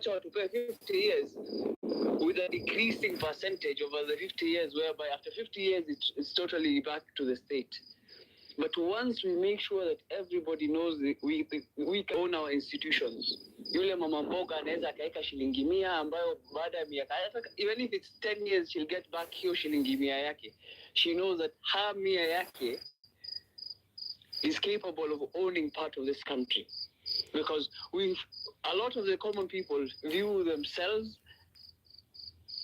wacha watupe 50 years with a decreasing percentage over the 50 years, whereby after 50 years it's totally back to the state. But once we make sure that everybody knows that we can own our institutions, yule mama mboga anaweza akaeka shilingi 100 ambayo baada ya miaka, even if it's 10 years, she'll get back hiyo shilingi 100 yake. She knows that her 100 yake is capable of owning part of this country. Because a lot of the common people view themselves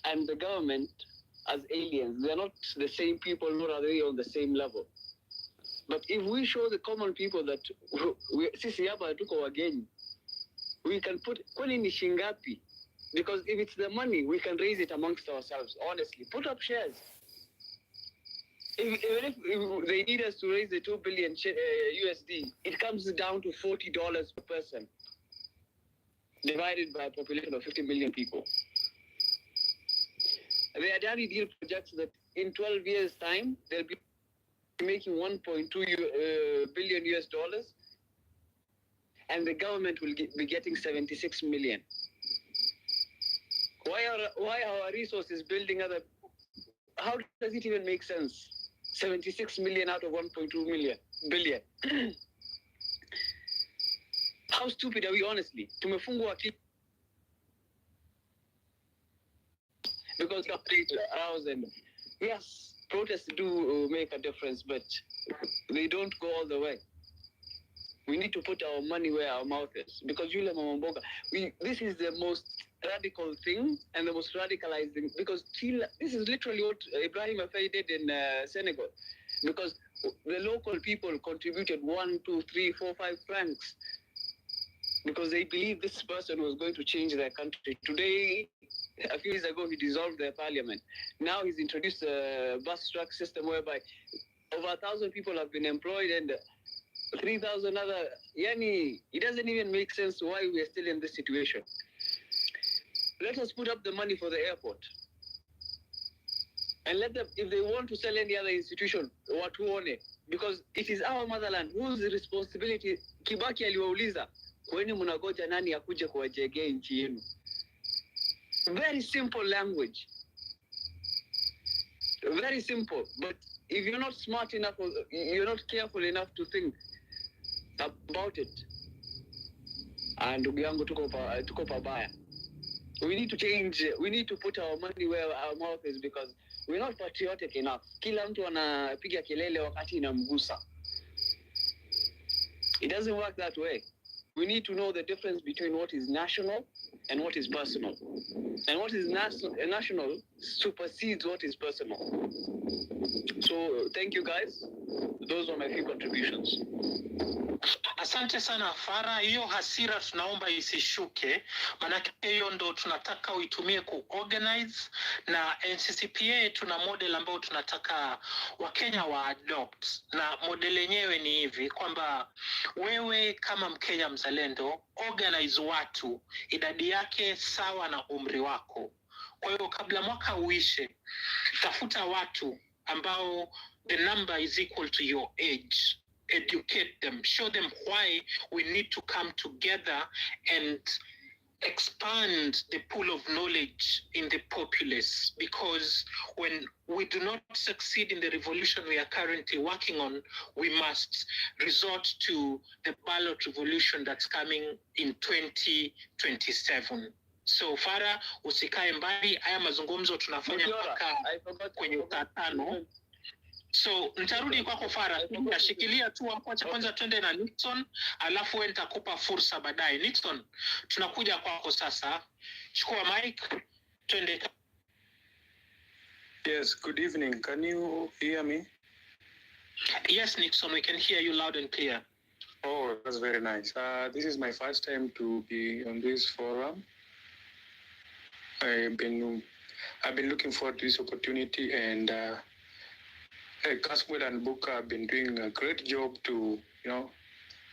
and the government as aliens. They're not the same people, nor are they on the same level. But if we show the common people that sisi hapa tuko wageni, we can put kwani ni shingapi? Because if it's the money, we can raise it amongst ourselves. Honestly, put up shares. Even if they need us to raise the 2 billion USD, it comes down to $40 per person, divided by a population of 50 million people. The Adani deal projects that in 12 years' time, they'll be making 1.2 billion US dollars, and the government will be getting 76 million. Why are our resources building other? How does it even make sense? 76 million out of 1.2 billion. How stupid are we, honestly? Tumefungwa because of 8,000. Yes, protests do make a difference, but they don't go all the way. We need to put our money where our mouth is. Because Yule Mamamboga, this is the most radical thing and the most radicalized thing. Because this is literally what Ibrahim Afei did in Senegal. Because the local people contributed 1, 2, 3, 4, 5 francs. Because they believed this person was going to change their country. Today, a few years ago, he dissolved their parliament. Now he's introduced a bus truck system whereby over 1,000 people have been employed and 3,000 other. Yani, it doesn't even make sense why we are still in this situation. Let us put up the money for the airport. And let them, if they want to sell any other institution, what who own it? Because it is our motherland. Whose responsibility? Kibaki aliwauliza, kweni mnagoja nani akuje kuwajengea nchi yenu? Very simple language. Very simple. But if you're not smart enough, or you're not careful enough to think about it, and ndugu yangu tuko pabaya. We need to change. We need to put our money where our mouth is, because we're not patriotic enough. Kila mtu anapiga kelele wakati inamgusa. It doesn't work that way. We need to know the difference between what is national and what is personal. And what is national supersedes what is personal. So thank you guys. Those are my few contributions. Asante sana Fara, hiyo hasira tunaomba isishuke, manake hiyo ndo tunataka uitumie kuorganize, na NCCPA tuna model ambao tunataka Wakenya wa adopt, na model yenyewe ni hivi kwamba wewe kama Mkenya mzalendo organize watu idadi yake sawa na umri wako. Kwa hiyo kabla mwaka uishe, tafuta watu ambao the number is equal to your age. Educate them, show them why we need to come together and expand the pool of knowledge in the populace. Because when we do not succeed in the revolution we are currently working on, we must resort to the ballot revolution that's coming in 2027. So Fara, usikae mbali, haya mazungumzo tunafanya mpaka kwenye ukatano. So nitarudi kwako Fara, tutashikilia tu hapo, acha kwanza twende na Nixon, alafu wewe nitakupa fursa baadaye. Nixon, tunakuja kwako sasa. Chukua mic, twende. Yes, good evening. Can you hear me? Yes, Nixon, we can hear you loud and clear. Oh, that's very nice. This is my first time to be on this forum. I've been looking forward to this opportunity, and Caswell and Booker have been doing a great job to,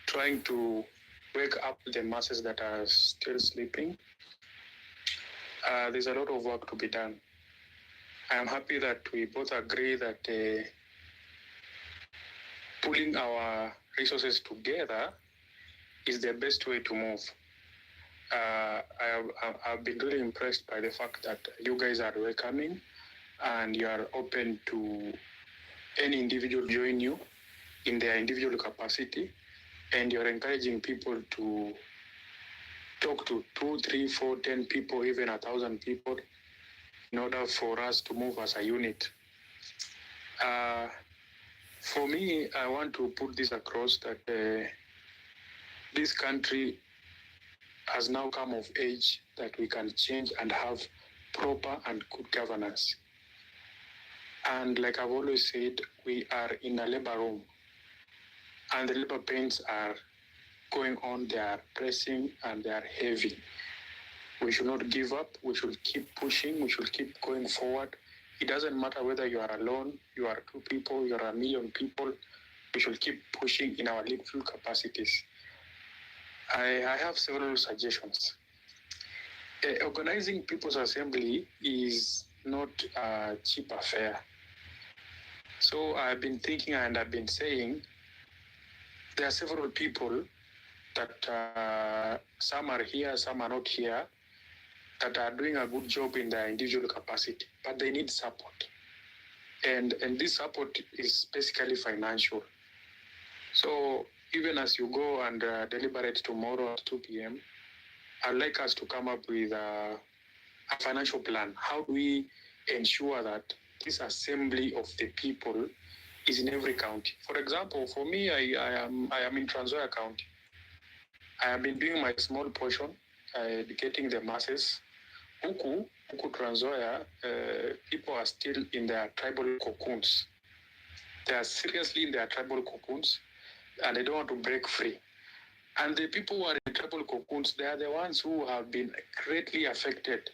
trying to wake up the masses that are still sleeping. There's a lot of work to be done. I am happy that we both agree that pulling our resources together is the best way to move. I've been really impressed by the fact that you guys are welcoming and you are open to any individual join you in their individual capacity, and you're encouraging people to talk to 2, 3, 4, 10 people, even 1,000 people, in order for us to move as a unit. For me, I want to put this across that this country has now come of age that we can change and have proper and good governance. And like I've always said, we are in a labor room, and the labor pains are going on. They are pressing and they are heavy. We should not give up. We should keep pushing. We should keep going forward. It doesn't matter whether you are alone, you are 2 people, you are 1,000,000 people. We should keep pushing in our little capacities. I have several suggestions. Organizing People's Assembly is not a cheap affair. So I've been thinking and I've been saying there are several people that some are here, some are not here, that are doing a good job in their individual capacity, but they need support. And this support is basically financial. So even as you go and deliberate tomorrow at 2 p.m., I'd like us to come up with a financial plan. How do we ensure that this assembly of the people is in every county? For example, for me, I am in Trans Nzoia County. I have been doing my small portion, educating the masses. Huku Trans Nzoia, people are still in their tribal cocoons. They are seriously in their tribal cocoons, and they don't want to break free. And the people who are in tribal cocoons, they are the ones who have been greatly affected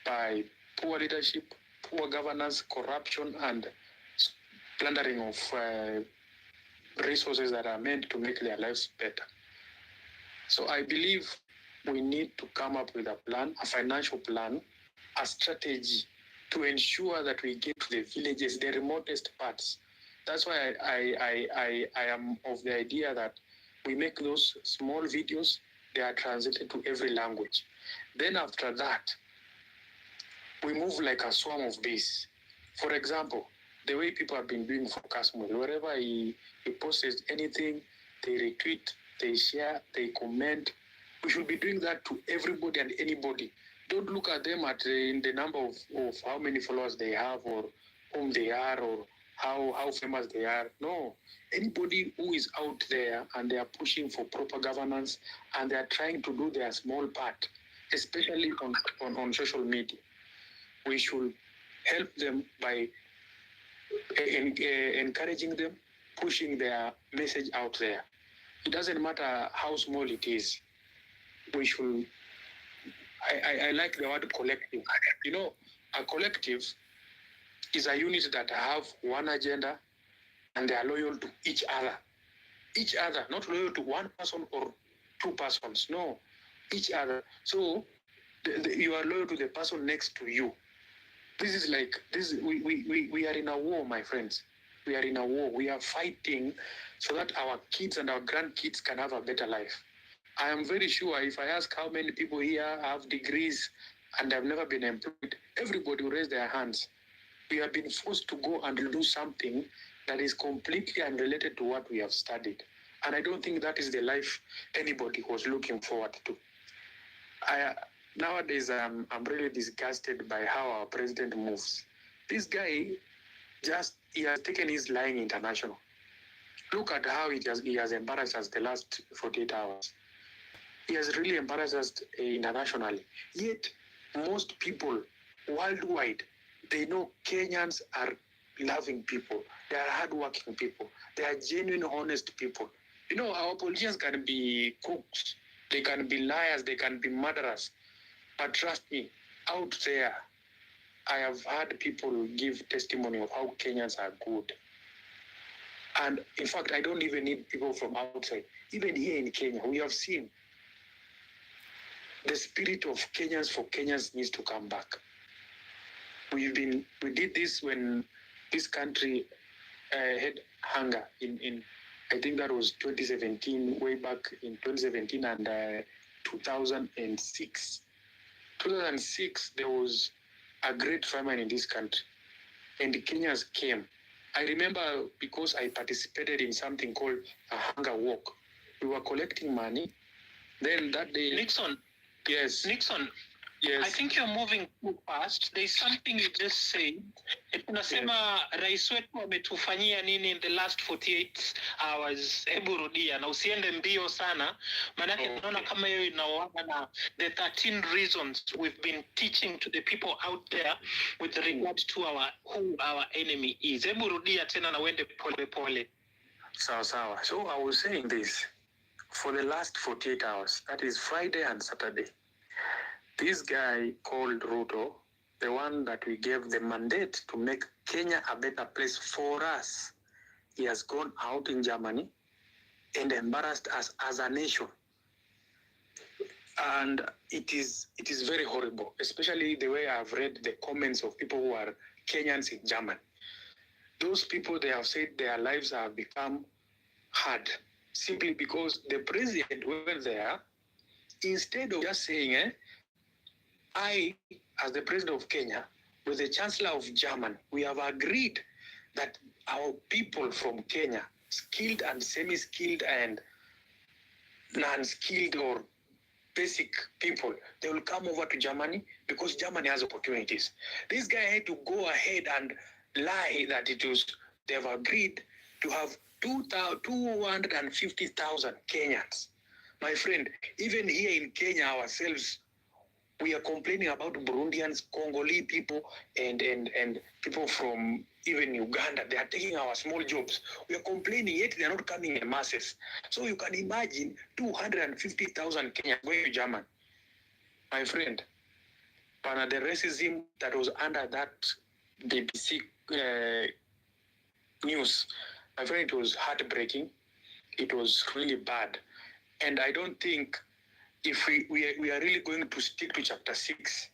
by poor leadership, poor governance, corruption, and plundering of resources that are meant to make their lives better. So I believe we need to come up with a plan, a financial plan, a strategy to ensure that we get to the villages, the remotest parts. That's why I am of the idea that we make those small videos, they are translated to every language. Then after that, we move like a swarm of bees. For example, the way people have been doing for Kasmul, wherever he posts anything, they retweet, they share, they comment. We should be doing that to everybody and anybody. Don't look at them in the number of how many followers they have or whom they are or how famous they are. No, anybody who is out there and they are pushing for proper governance and they are trying to do their small part, especially on social media, we should help them by encouraging them, pushing their message out there. It doesn't matter how small it is. We should, I like the word collective. You know, a collective is a unit that have one agenda and they are loyal to each other. Each other, not loyal to one person or 2 persons. No, each other. So you are loyal to the person next to you. This is like this. We are in a war, my friends. We are in a war. We are fighting so that our kids and our grandkids can have a better life. I am very sure if I ask how many people here have degrees and have never been employed, everybody will raise their hands. We have been forced to go and do something that is completely unrelated to what we have studied. And I don't think that is the life anybody was looking forward to. Nowadays, I'm really disgusted by how our president moves. This guy he has taken his lying international. Look at how he has embarrassed us the last 48 hours. He has really embarrassed us internationally. Yet, most people worldwide, they know Kenyans are loving people. They are hardworking people. They are genuine, honest people. You know, our politicians can be crooks. They can be liars. They can be murderers. But trust me, out there, I have heard people give testimony of how Kenyans are good. And in fact, I don't even need people from outside. Even here in Kenya, we have seen the spirit of Kenyans for Kenyans needs to come back. We did this when this country had hunger in I think that was 2017, way back in 2017, and 2006. 2006, there was a great famine in this country, and the Kenyans came. I remember because I participated in something called a hunger walk. We were collecting money. Then that day... Nixon. Yes. Nixon. Yes. I think you're moving too fast. There's something you just said. Tunasema rais wetu ametufanyia nini in the last 48 hours. Hebu rudia na usiende mbio sana. Manake tunaona kama hiyo inaoana na the 13 reasons we've been teaching to the people out there with regard to who our enemy is. Hebu rudia tena na uende pole pole. Sawa. So I was saying this. For the last 48 hours, that is Friday and Saturday, this guy called Ruto, the one that we gave the mandate to make Kenya a better place for us, he has gone out in Germany and embarrassed us as a nation. And it is very horrible, especially the way I've read the comments of people who are Kenyans in Germany. Those people, they have said their lives have become hard simply because the president went there, instead of just saying, I, as the president of Kenya, with the chancellor of Germany, we have agreed that our people from Kenya, skilled and semi-skilled and non-skilled or basic people, they will come over to Germany because Germany has opportunities. This guy had to go ahead and lie that they've agreed to have 250,000 Kenyans. My friend, even here in Kenya ourselves, we are complaining about Burundians, Congolese people, and people from even Uganda. They are taking our small jobs. We are complaining, yet they are not coming in masses. So you can imagine 250,000 Kenyans going to Germany. My friend, but the racism that was under that BBC news, my friend, it was heartbreaking. It was really bad. And I don't think if we are really going to stick to chapter 6,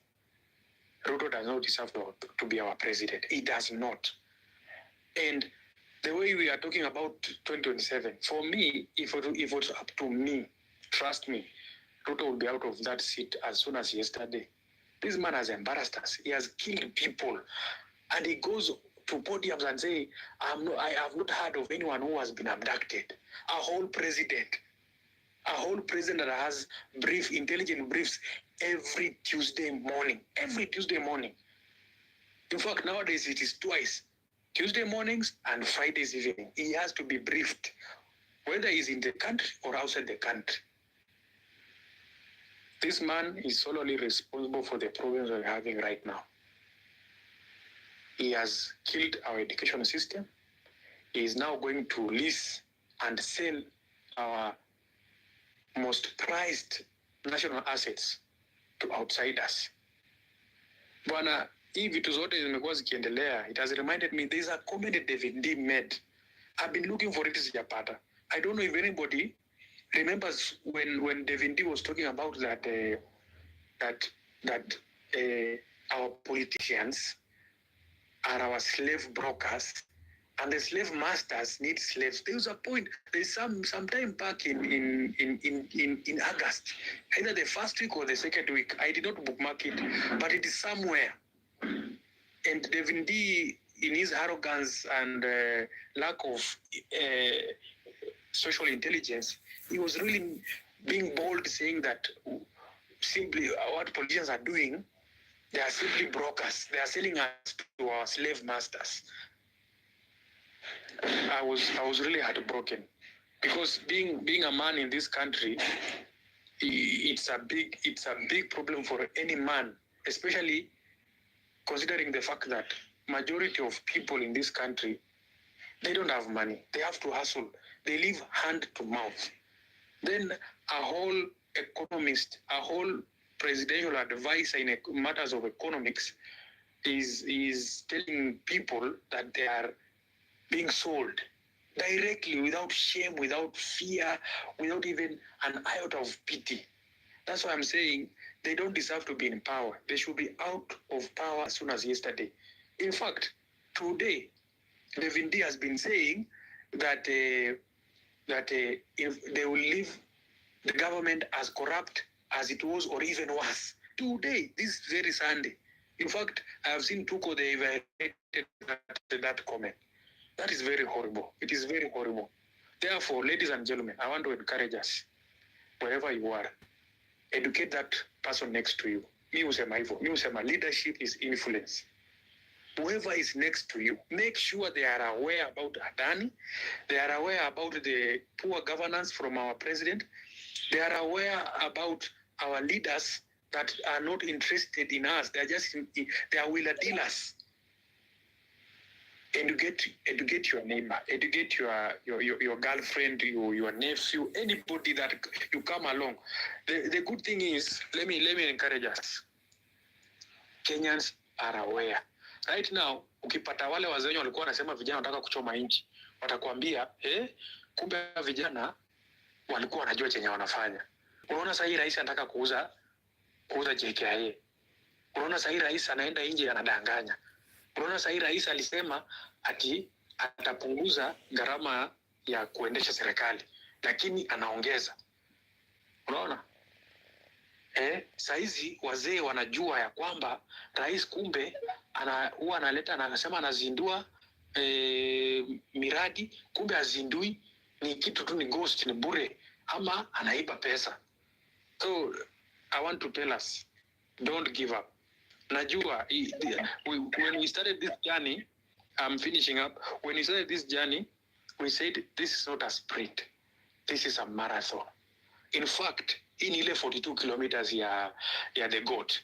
Ruto does not deserve to be our president. He does not. And the way we are talking about 2027, for me, if it was up to me, trust me, Ruto will be out of that seat as soon as yesterday. This man has embarrassed us. He has killed people. And he goes to podiums and say, I have not heard of anyone who has been abducted. A whole president that has intelligent briefs every Tuesday morning. In fact, nowadays it is twice, Tuesday mornings and Fridays evening. He has to be briefed, whether he's in the country or outside the country. This man is solely responsible for the problems we're having right now. He has killed our education system. He is now going to lease and sell our most prized national assets to outsiders. Bwana, hii vitu zote zimekuwa zikiendelea. It has reminded me, there's a comment that David D made. I've been looking for it sijapata. I don't know if anybody remembers when David D was talking about that our politicians are our slave brokers, and the slave masters need slaves. There was a point. There's some time back in August, either the first week or the second week. I did not bookmark it, but it is somewhere. And David D, in his arrogance and lack of social intelligence, he was really being bold, saying that simply what politicians are doing, they are simply brokers. They are selling us to our slave masters. I was really heartbroken because being a man in this country, it's a big problem for any man, especially considering the fact that majority of people in this country, they don't have money. They have to hustle. They live hand to mouth. Then a whole economist, a whole presidential advisor in matters of economics is telling people that they are being sold directly, without shame, without fear, without even an iota of pity. That's why I'm saying they don't deserve to be in power. They should be out of power as soon as yesterday. In fact, today, David D has been saying that if they will leave the government as corrupt as it was or even worse. Today, this very Sunday. In fact, I have seen Tuko, they evaluated that comment. That is very horrible. It is very horrible. Therefore, ladies and gentlemen, I want to encourage us, wherever you are, educate that person next to you. Mi husema hivyo. Mi husema leadership is influence. Whoever is next to you, make sure they are aware about Adani. They are aware about the poor governance from our president. They are aware about our leaders that are not interested in us. They are just, they are willing to deal us. Educate your neighbor, educate your girlfriend, your nephew, anybody that you come along. The good thing is, let me encourage us. Kenyans are aware. Right now, ukipata wale wazee wenye walikuwa wanasema vijana wanataka kuchoma nchi, watakwambia kumbe vijana walikuwa wanajua chenye wanafanya. Unaona sasa hii rais anataka kuuza JKIA. Unaona sasa hii rais anaenda nje anadanganya. Unaona sasa hii rais alisema ati atapunguza gharama ya kuendesha serikali, lakini anaongeza. Unaona? Saizi wazee wanajua ya kwamba rais kumbe huwa analeta na anasema anazindua miradi, kumbe azindui, ni kitu tu, ni ghost, ni bure, ama anaiba pesa. So I want to tell us, don't give up. Najua, when we started this journey, I'm finishing up. When we started this journey, we said this is not a sprint. This is a marathon. In fact, in ile 42 kilometers ya the goat.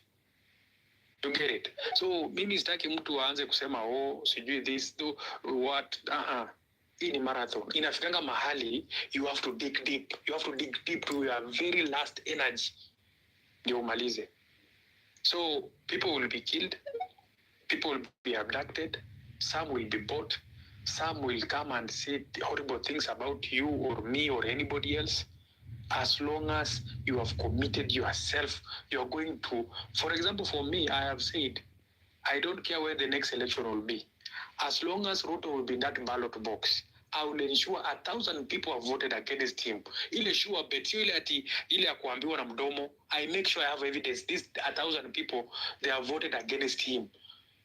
You get it? So mimi sitaki mtu aanze kusema sijui this do what. Hii ni marathon. Inafikanga mahali you have to dig deep. You have to dig deep to your very last energy. Ndio umalize. So people will be killed, people will be abducted, some will be bought, some will come and say horrible things about you or me or anybody else. As long as you have committed yourself, you're going to, for example, for me, I have said, I don't care where the next election will be. As long as Ruto will be in that ballot box, I will ensure 1,000 people have voted against him. Ile sure bet, ile ya kuambiwa na mdomo, I make sure I have evidence. These 1,000 people, they have voted against him.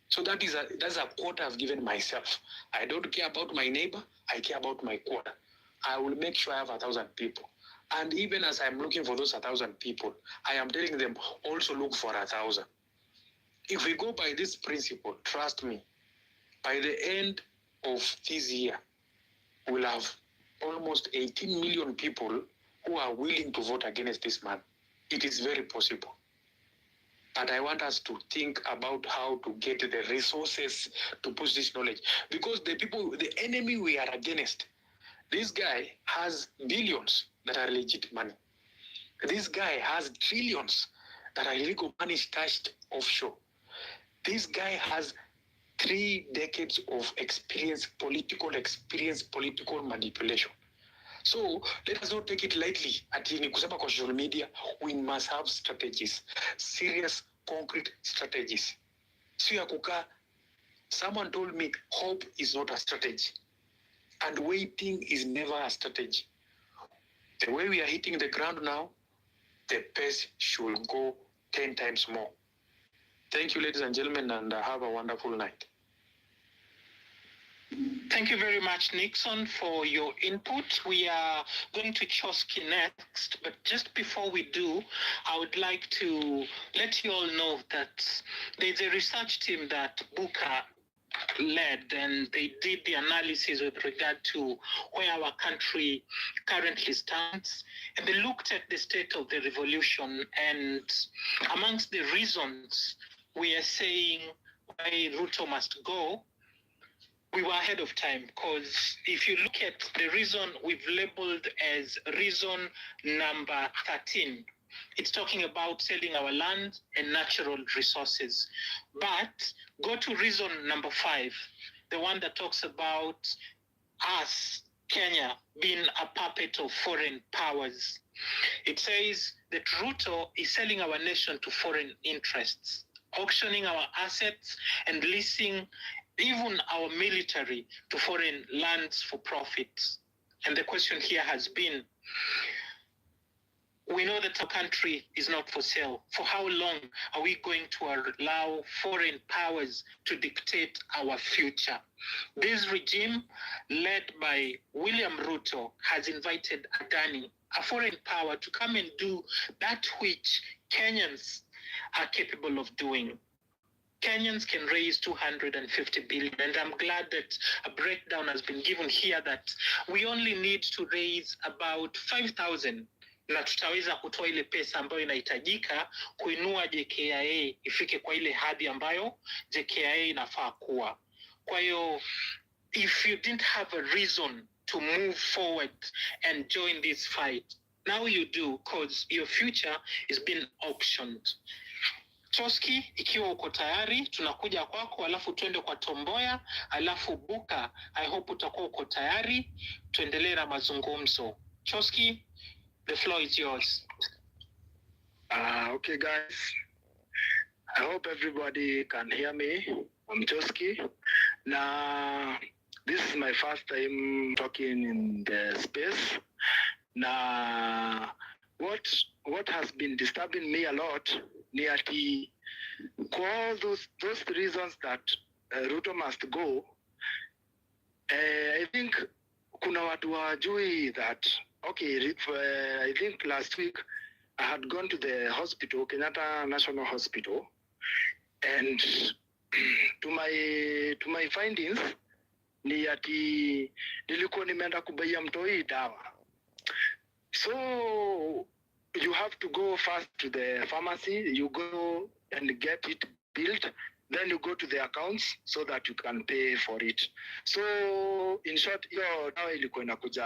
So that's a quota I've given myself. I don't care about my neighbor, I care about my quota. I will make sure I have 1,000 people. And even as I'm looking for those 1,000 people, I am telling them also look for 1,000. If we go by this principle, trust me, by the end of this year, we'll have almost 18 million people who are willing to vote against this man. It is very possible. But I want us to think about how to get the resources to push this knowledge. Because the enemy we are against, this guy has billions that are legit money. This guy has trillions that are illegal money stashed offshore. This guy has 3 decades of experience, political manipulation. So let us not take it lightly. Ati ni kusema kwa social media, we must have strategies, serious, concrete strategies. So ya kukaa, someone told me hope is not a strategy and waiting is never a strategy. The way we are hitting the ground now, the pace should go 10 times more. Thank you, ladies and gentlemen, and have a wonderful night. Thank you very much, Nixon, for your input. We are going to Chosky next, but just before we do, I would like to let you all know that there's a research team that Buka led, and they did the analysis with regard to where our country currently stands, and they looked at the state of the revolution, and amongst the reasons we are saying why Ruto must go, we were ahead of time, because if you look at the reason we've labeled as reason number 13, it's talking about selling our land and natural resources. But go to reason number 5, the one that talks about us, Kenya, being a puppet of foreign powers. It says that Ruto is selling our nation to foreign interests, auctioning our assets and leasing even our military to foreign lands for profit. And the question here has been, We know that our country is not for sale. For how long are we going to allow foreign powers to dictate our future? This regime, led by William Ruto, has invited Adani, a foreign power, to come and do that which Kenyans are capable of doing. Kenyans can raise 250 billion, and I'm glad that a breakdown has been given here that we only need to raise about 5,000 na tutaweza kutoa ile pesa ambayo inahitajika kuinua JKIA ifike kwa ile hadhi ambayo JKIA inafaa kuwa. Kwa hiyo, if you didn't have a reason to move forward and join this fight, now you do, because your future is being auctioned. Choski, ikiwa uko tayari, tunakuja kwako, alafu tuende kwa Tomboya, alafu Buka, I hope utakuwa uko tayari, tuendelee na mazungumzo. Choski, the floor is yours. Okay, guys. I hope everybody can hear me. I'm Choski. Now, this is my first time talking in the space. Now, what has been disturbing me a lot, nearly all those reasons that Ruto must go, I think kuna watu wajui that, okay, I think last week I had gone to the hospital, Kenyatta National Hospital, and to my findings, ni ati nilikuwa nimeenda kubaia mtoi dawa. So you have to go first to the pharmacy, you go and get it billed, then you go to the accounts so that you can pay for it. So in short, hiyo dawa ilikuwa inakuja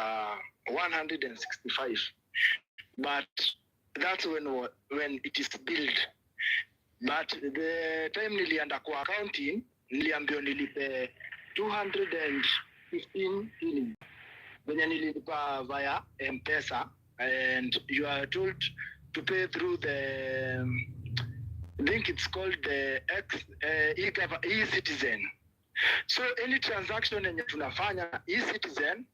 165, but that's when it is billed. But the time nilienda kwa accounting, niliambiwa nilipe 215 shillings. When nilipa via M-Pesa, and you are told to pay through the, I think it's called the e-Citizen. So any transaction yenye tunafanya e-Citizen,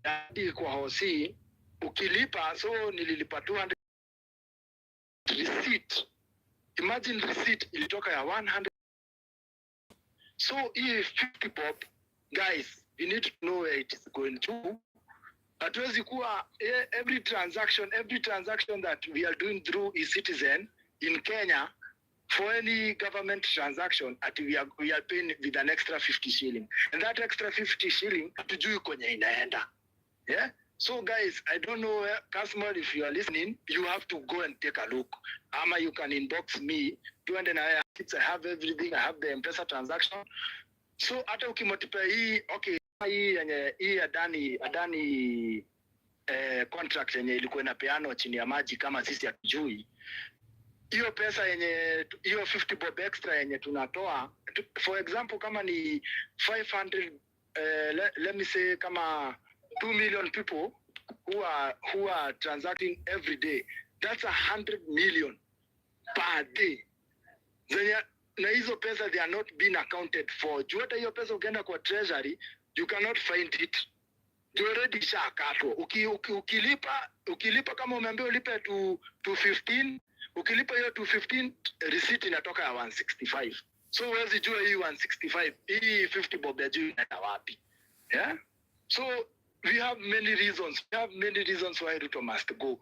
hadi kwa hosi, ukilipa, so nililipa 200 receipt. Imagine receipt ilitoka ya 100. So if 50 pop, guys, you need to know where it is going to. Hatuwezi kuwa every transaction that we are doing through e-Citizen in Kenya, for any government transaction, we are paying with an extra 50 shilling. And that extra 50 shilling, hatujui kwenye inaenda. Yeah? So guys, I don't know, customer, if you are listening, you have to go and take a look. Ama you can inbox me, I have everything, I have the M-Pesa transaction. So hata ukimultiply hii, okay, hii Adani contract yenye ilikuwa inapeanwa chini ya maji kama sisi hatujui. Hiyo pesa yenye, hiyo 50 bob extra yenye tunatoa, for example, kama ni 500, let me say kama 2 million people who are transacting every day, that's 100 million per day. Na hizo pesa, they are not being accounted for. Juu hata hiyo pesa ukienda kwa treasury, you cannot find it. You already shakatwa. Ukilipa kama umeambiwa ulipe 215, ukilipa hiyo 215, receipt inatoka ya 165. So huwezi jua hii 165, hii 50 bob ya juu inaenda wapi. Yeah? So we have many reasons why Ruto must go.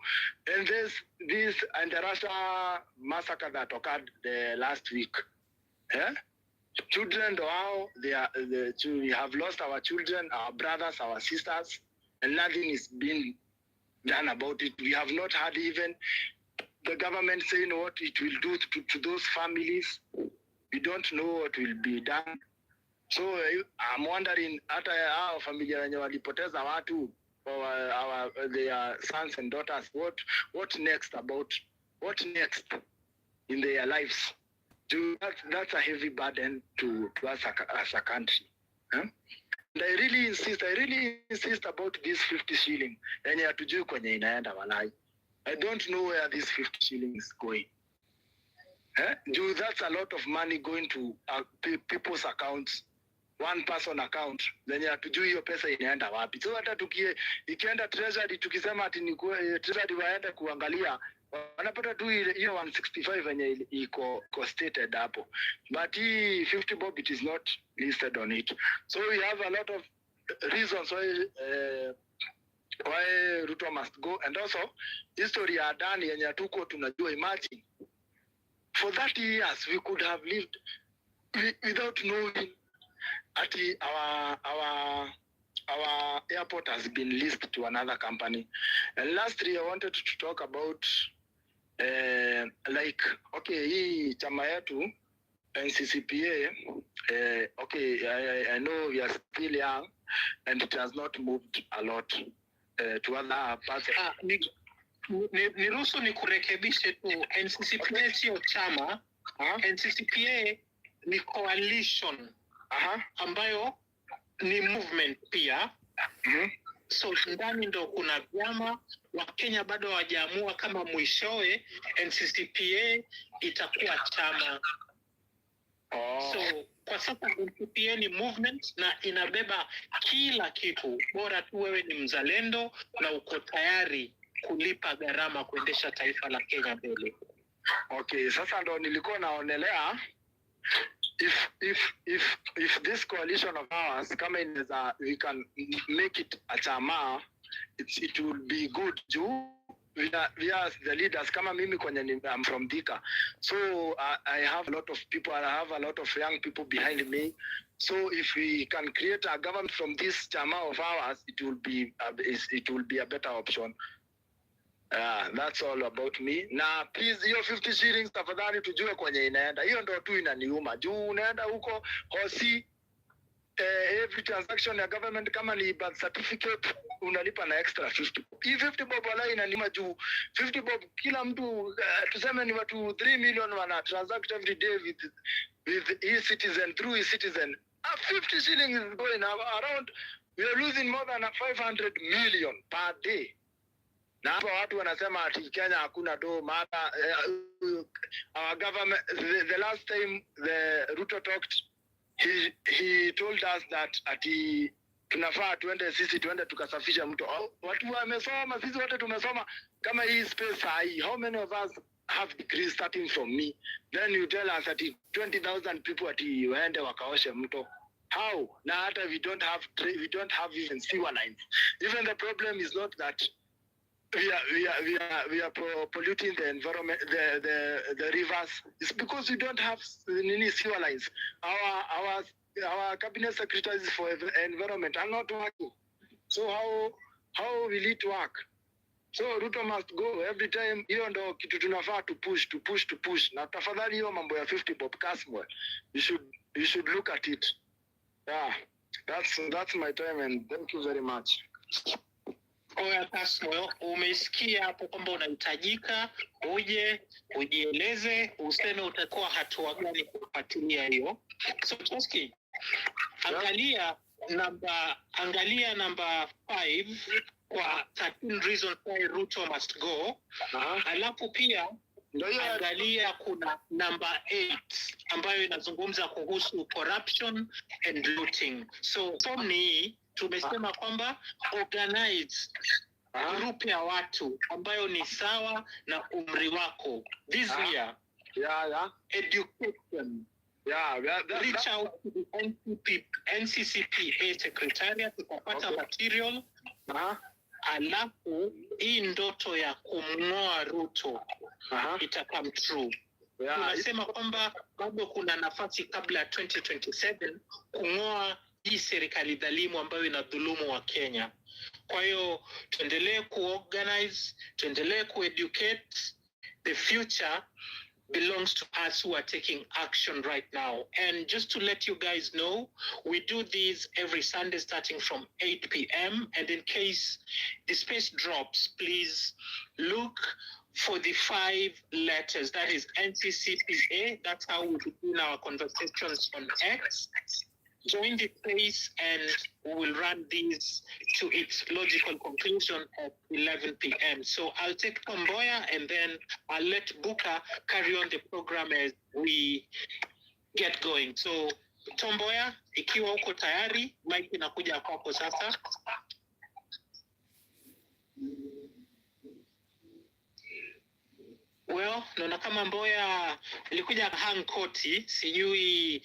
And there's this Endarsha massacre that occurred the last week. Yeah? Children, we have lost our children, our brothers, our sisters, and nothing is being done about it. We have not had even the government saying what it will do to those families. We don't know what will be done. So I'm wondering, hata hao familia wenye walipoteza watu, their sons and daughters, what next in their lives? That's a heavy burden to us as a country. Huh? And I really insist about this 50 shilling. Yenye hatujui kwenye inaenda walai. I don't know where this 50 shillings is going. That's a lot of money going to people's accounts. one person account zenye hatujui hiyo pesa inaenda wapi. So hata ikienda treasury tukisema ati ni treasury waende kuangalia, wanapata tu hiyo 165 yenye iko stated hapo, but hii 50 bob it is not listed on it. So we have a lot of reasons why Ruto must go, and also history ya Adani yenye tuko tunajua. Imagine for 30 years we could have lived without knowing ati our airport has been leased to another company. And lastly, I wanted to talk about like, okay, hii chama yetu NCCPA, okay, I know we are still young and it has not moved a lot to other parts. Niruhusu nikurekebishe tu, NCCPA sio chama. NCCPA ni coalition ambayo ni movement pia. So ndani ndo kuna vyama. Wakenya bado hawajaamua kama mwishowe NCCPA itakuwa chama. So kwa sasa NCCPA ni movement na inabeba kila kitu, bora tu wewe ni mzalendo na uko tayari kulipa gharama kuendesha taifa la Kenya mbele. Okay, sasa ndo nilikuwa naonelea if this coalition of ours kama inaweza, we can make it a chama, it will be good. We are the leaders. Kama mimi kwenye I'm from Thika, so I have a lot of people, I have a lot of young people behind me. So if we can create a government from this chama of ours, it will be a better option. That's all about me. Na please hiyo 50 shillings tafadhali tujue kwenye inaenda. Hiyo ndo tu inaniuma. Juu unaenda huko hosi, every transaction ya government kama ni birth certificate unalipa na extra 50. Hii 50 bob wala inaniuma juu 50 bob kila mtu tuseme ni watu 3 million wana transact every day with e-citizen, through e-citizen. 50 shillings is going around, we are losing more than 500 million per day. Na hapo watu wanasema ati Kenya hakuna do mata. Our government, the last time the Ruto talked, he told us that ati tunafaa tuende tukasafisha mto. Watu wamesoma, sisi wote tumesoma. Kama hii space hii, how many of us have degrees starting from me? Then you tell us that 20,000 people ati waende wakaoshe mto. How? Na hata we don't have even sewer lines. Even the problem is not that we are polluting the environment, the rivers. It's because we don't have any sewer lines. Our cabinet secretaries for environment are not working. So how will it work? So Ruto must go every time. Hiyo ndo kitu tunafaa to push. Na tafadhali hiyo mambo ya 50 bob Kasmwell, you should look at it. Yeah, that's my time, and thank you very much. Oya Kasmwell, umesikia hapo kwamba unahitajika uje ujieleze, useme utakuwa hatua gani kufuatilia hiyo. So Toski, angalia number 5 kwa 13 reasons why Ruto must go. Alafu pia angalia kuna number 8 ambayo inazungumza kuhusu corruption and looting. So ni tumesema kwamba organize group ya watu ambayo ni sawa na umri wako. This year, education. Reach out to the NCCPA secretariat tukapata material. Alafu hii ndoto ya kumngoa Ruto ita come true. Tunasema kwamba bado kuna nafasi kabla 2027 kungoa hii serikali dhalimu ambayo inadhulumu wa Kenya. Kwa hiyo tuendelee kuorganize, tuendelee kueducate. The future belongs to us who are taking action right now. And just to let you guys know, we do these every Sunday starting from 8 p.m. And in case the space drops, please look for the 5 letters. That is NCCPA. That's how we begin our conversations on X. Join the space and we will run these to its logical conclusion at 11 p.m. So I'll take Tomboya and then I'll let Buka carry on the program as we get going. So Tomboya, ikiwa uko tayari, mic inakuja kwako sasa. Well, naona kama Mboya ilikuja hang koti, sijui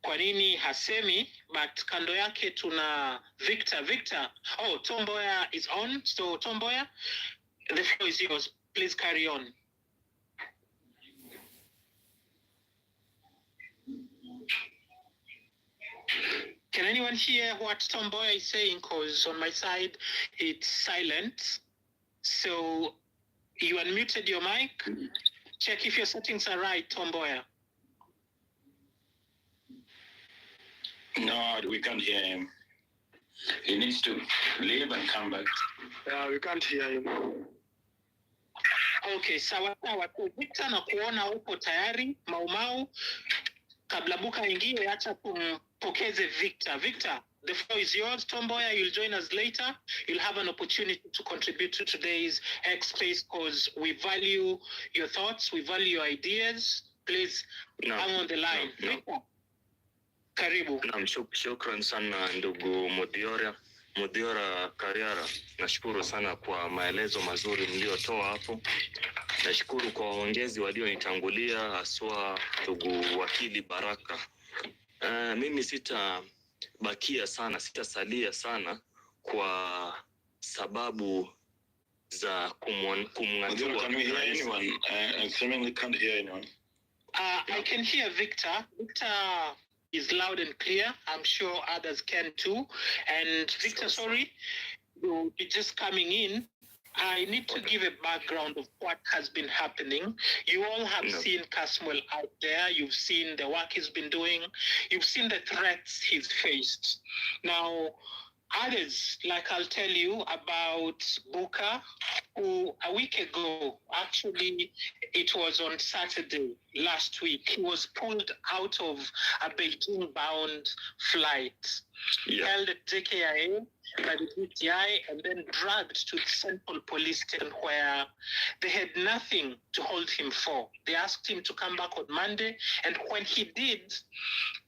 kwa nini hasemi, but kando yake tuna Victor. Oh, Tomboya is on. So Tomboya, the floor is yours. Please carry on. Can anyone hear what Tomboya is saying? Because on my side, it's silent. So you unmuted your mic. Check if your settings are right, Tomboya. No, we can't hear him. He needs to leave and come back. Yeah, we can't hear him. Okay, sawa. Victor, na kuona upo tayari, Maumau. Kabla buka ingie, acha tumpokeze Victor. Victor, the floor is yours. Tomboya, you'll join us later. You'll have an opportunity to contribute to today's X Space because we value your thoughts, we value your ideas. Please, hang on the line. No. Victor, karibu. Naam, shukran sana ndugu Mudhiora Kariara. Nashukuru sana kwa maelezo mazuri mliotoa hapo. Nashukuru kwa waongezi walionitangulia, haswa ndugu wakili Baraka. Mimi sitasalia sana kwa sababu za kumng'atua. Can we hear anyone? I seemingly can't hear anyone. I can hear Victor. Victor is loud and clear. I'm sure others can too. And Victor, sorry, you're just coming in. I need to give a background of what has been happening. You all have seen Caswell out there. You've seen the work he's been doing. You've seen the threats he's faced. Now, others, like I'll tell you about Buka, who a week ago, actually, it was on Saturday last week, he was pulled out of a Beijing-bound flight, held at JKIA by the DTI, and then dragged to the Central Police Station where they had nothing to hold him for. They asked him to come back on Monday, and when he did,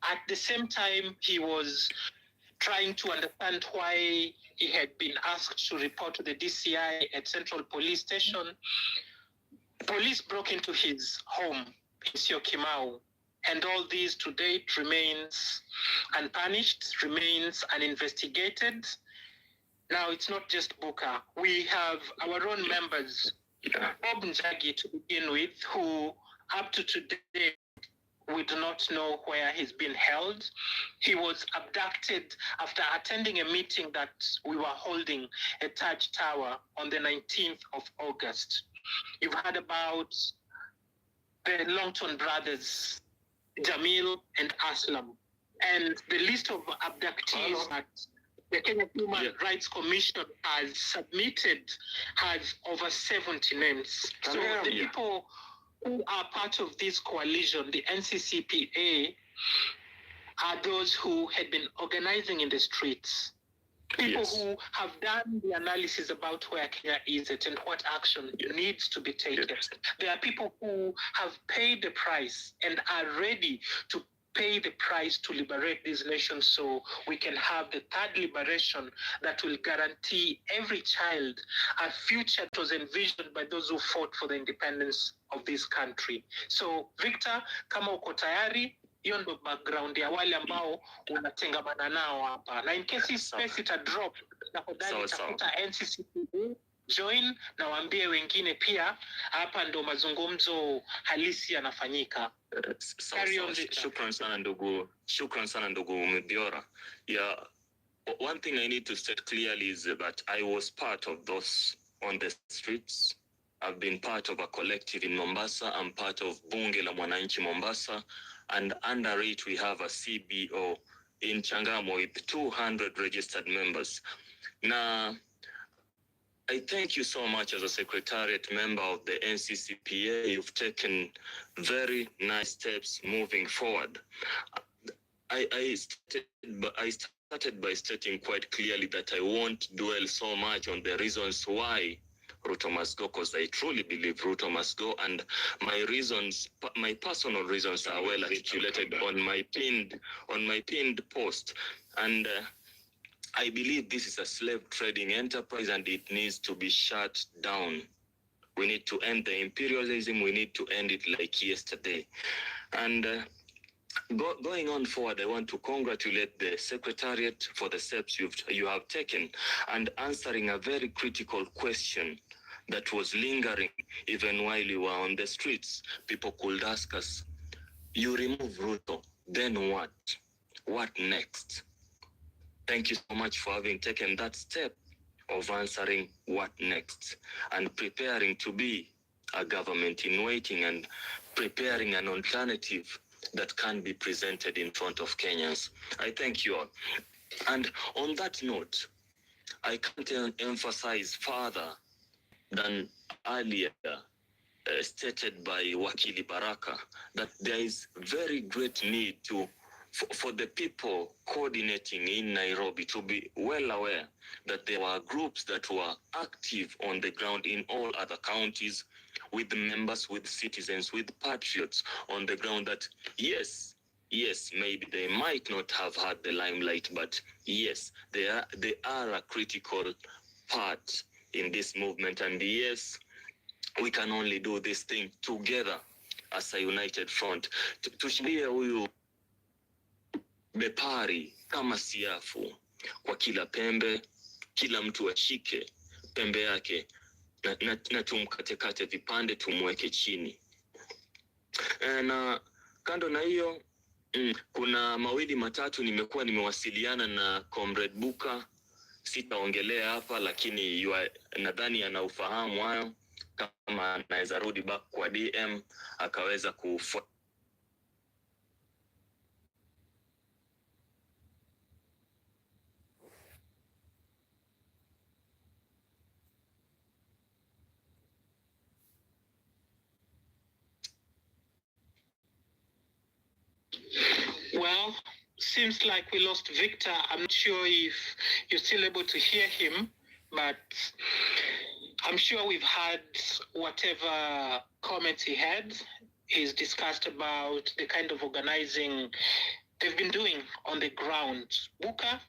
at the same time, he was trying to understand why he had been asked to report to the DCI at Central Police Station. Police broke into his home in Syokimau, and all these to date remains unpunished, remains uninvestigated. Now, it's not just Buka. We have our own members, Bob Njagi to begin with, who up to today, we do not know where he's been held. He was abducted after attending a meeting that we were holding at Taj Tower on the 19th of August. You've heard about the Longton brothers, Jamil and Aslam. And the list of abductees that the Kenya Human Rights Commission has submitted has over 70 names. So the people who are part of this coalition, the NCCPA, are those who had been organizing in the streets. People who have done the analysis about where Kenya is at and what action needs to be taken. There are people who have paid the price and are ready to pay the price to liberate these nations so we can have the third liberation that will guarantee every child a future that was envisioned by those who fought for the independence of this country. So, Victor, kama uko tayari, hiyo ndo background ya wale ambao unatengamana nao hapa. Na in case space ita drop, na kodali tafuta NCCPA, join na waambie wengine pia, hapa ndo mazungumzo halisi yanafanyika. Shukran sana ndugu Mudhiora. Yeah, one thing I need to state clearly is that I was part of those on the streets. I've been part of a collective in Mombasa. I'm part of Bunge la Mwananchi Mombasa, and under it we have a CBO in Changamwe with 200 registered members. Now, I thank you so much as a secretariat member of the NCCPA. You've taken very nice steps moving forward. I started by stating quite clearly that I won't dwell so much on the reasons why Ruto must go, because I truly believe Ruto must go. And my reasons, my personal reasons are well articulated on my pinned post. And I believe this is a slave trading enterprise and it needs to be shut down. We need to end the imperialism. We need to end it like yesterday. And going on forward, I want to congratulate the Secretariat for the steps you have taken and answering a very critical question that was lingering even while you were on the streets. People could ask us, you remove Ruto, then what? What next? Thank you so much for having taken that step of answering what next and preparing to be a government in waiting and preparing an alternative that can be presented in front of Kenyans. I thank you all. And on that note, I can't emphasize further than earlier stated by Wakili Baraka that there is very great need for the people coordinating in Nairobi to be well aware that there were groups that were active on the ground in all other counties with members, with citizens, with patriots on the ground that yes, maybe they might not have had the limelight, but yes, they are a critical part in this movement. And yes, we can only do this thing together as a united front. Tushikilie huyu bepari kama siafu kwa kila pembe, kila mtu ashike pembe yake na tumkatekate vipande tumweke chini. Na kando na hiyo kuna mawili matatu nimekuwa nimewasiliana na Comrade Buka, sitaongelea hapa, lakini nadhani anaufahamu hayo. Kama anaweza rudi back kwa DM akaweza kufuata. Well, seems like we lost Victor. I'm not sure if you're still able to hear him, but I'm sure we've had whatever comments he had. He's discussed about the kind of organizing they've been doing on the ground. Buka,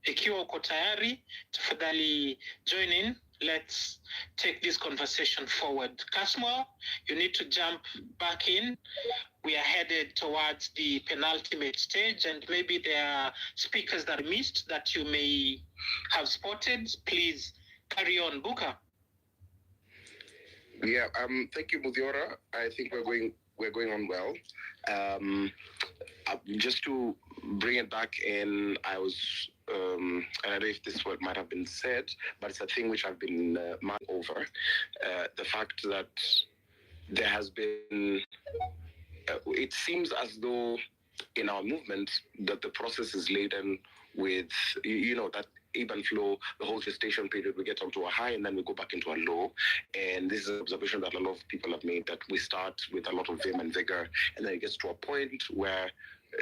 ikiwa uko tayari, tafadhali join in. Let's take this conversation forward. Kasmo, you need to jump back in. We are headed towards the penultimate stage, and maybe there are speakers that missed that you may have spotted. Please carry on, Buka. Yeah, thank you, Mudhiora. I think we're going on well. Just to bring it back in, I was, and I don't know if this word might have been said, but it's a thing which I've been mulling over. The fact that there has been, it seems as though in our movement that the process is laden with, that ebb and flow, the whole gestation period, we get onto a high and then we go back into a low. And this is an observation that a lot of people have made, that we start with a lot of vim and vigor, and then it gets to a point where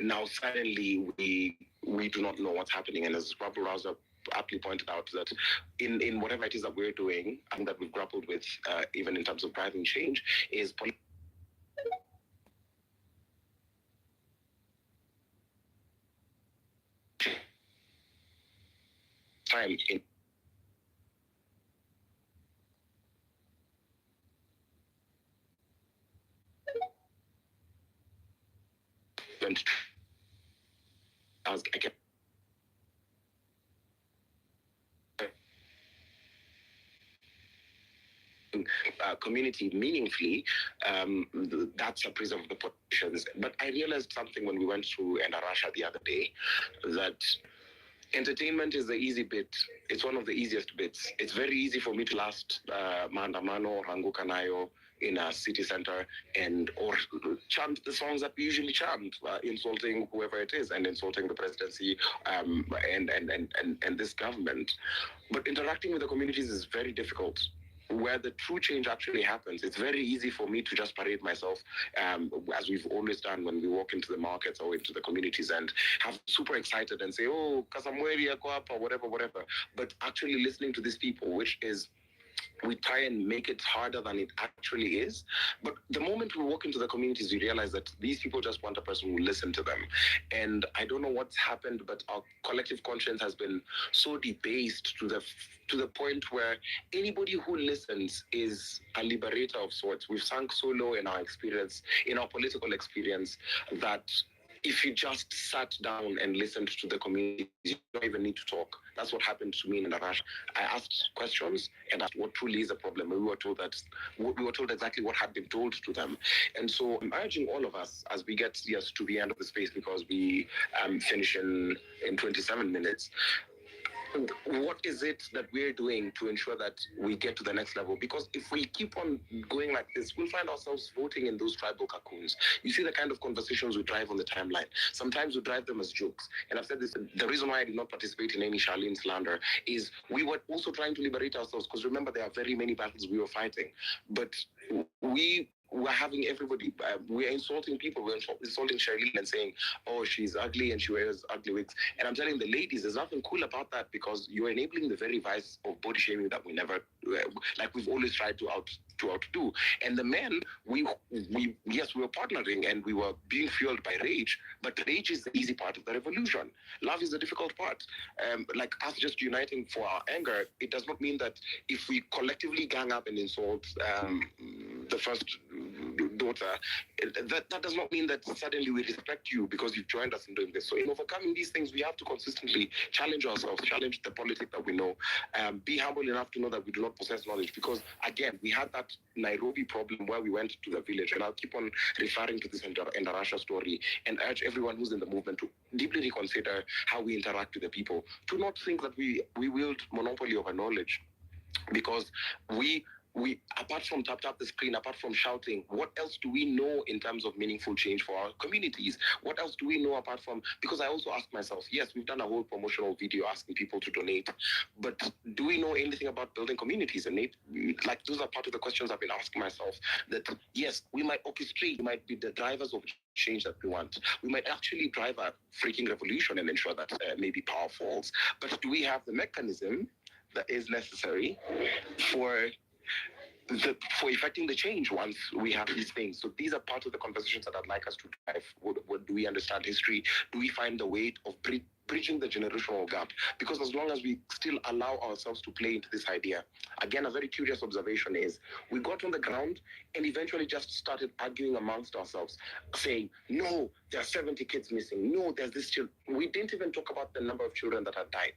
now suddenly we do not know what's happening. And as Rabbi Rouser aptly pointed out, that in whatever it is that we're doing and that we've grappled with, even in terms of driving change, is time in as I can community meaningfully, that's a prism of the politicians. But I realized something when we went to Endarsha the other day, that entertainment is the easy bit. It's one of the easiest bits. It's very easy for me to last maandamano or Ranguka Nayo in a city center or chant the songs that we usually chant, insulting whoever it is and insulting the presidency and this government. But interacting with the communities is very difficult. Where the true change actually happens, it's very easy for me to just parade myself, as we've always done when we walk into the markets or into the communities, and have super excited and say, oh, Kasamweri, or whatever. But actually listening to these people, which is we try and make it harder than it actually is. But the moment we walk into the communities, we realize that these people just want a person who will listen to them. And I don't know what's happened, but our collective conscience has been so debased to the point where anybody who listens is a liberator of sorts. We've sunk so low in our experience, in our political experience, that if you just sat down and listened to the community, you don't even need to talk. That's what happened to me in Endarsha. I asked questions and asked what truly is the problem. And we were told exactly what had been told to them. And so I'm urging all of us as we get to the end of the space, because we finish in 27 minutes. What is it that we're doing to ensure that we get to the next level? Because if we keep on going like this, we'll find ourselves voting in those tribal cocoons. You see the kind of conversations we drive on the timeline. Sometimes we drive them as jokes. And I've said this, the reason why I did not participate in any Charlene slander is we were also trying to liberate ourselves, because remember, there are very many battles we were fighting. But we're having everybody, we're insulting people, we're insulting Charlene and saying, oh, she's ugly and she wears ugly wigs. And I'm telling the ladies, there's nothing cool about that, because you're enabling the very vice of body shaming that we never, we've always tried to outdo. And the men, we were partnering and we were being fueled by rage, but rage is the easy part of the revolution. Love is the difficult part. Like us just uniting for our anger, it does not mean that if we collectively gang up and insult the first daughter, that does not mean that suddenly we respect you because you've joined us in doing this. So in overcoming these things, we have to consistently challenge ourselves, challenge the politics that we know, be humble enough to know that we do not possess knowledge, because again, we had that Nairobi problem where we went to the village, and I'll keep on referring to this Endarsha story and urge everyone who's in the movement to deeply reconsider how we interact with the people, to not think that we wield monopoly over knowledge, because we apart from tap the screen, apart from shouting, what else do we know in terms of meaningful change for our communities? What else do we know apart from, because I also ask myself, yes, we've done a whole promotional video asking people to donate, but do we know anything about building communities? And like, those are part of the questions I've been asking myself, that yes, we might orchestrate, we might be the drivers of change that we want. We might actually drive a freaking revolution and ensure that maybe power falls. But do we have the mechanism that is necessary for effecting the change once we have these things? So these are part of the conversations that I'd like us to drive. What do we understand history? Do we find the way of bridging the generational gap? Because as long as we still allow ourselves to play into this idea, again, a very curious observation is we got on the ground and eventually just started arguing amongst ourselves, saying, no, there are 70 kids missing. No, there's this child. We didn't even talk about the number of children that had died.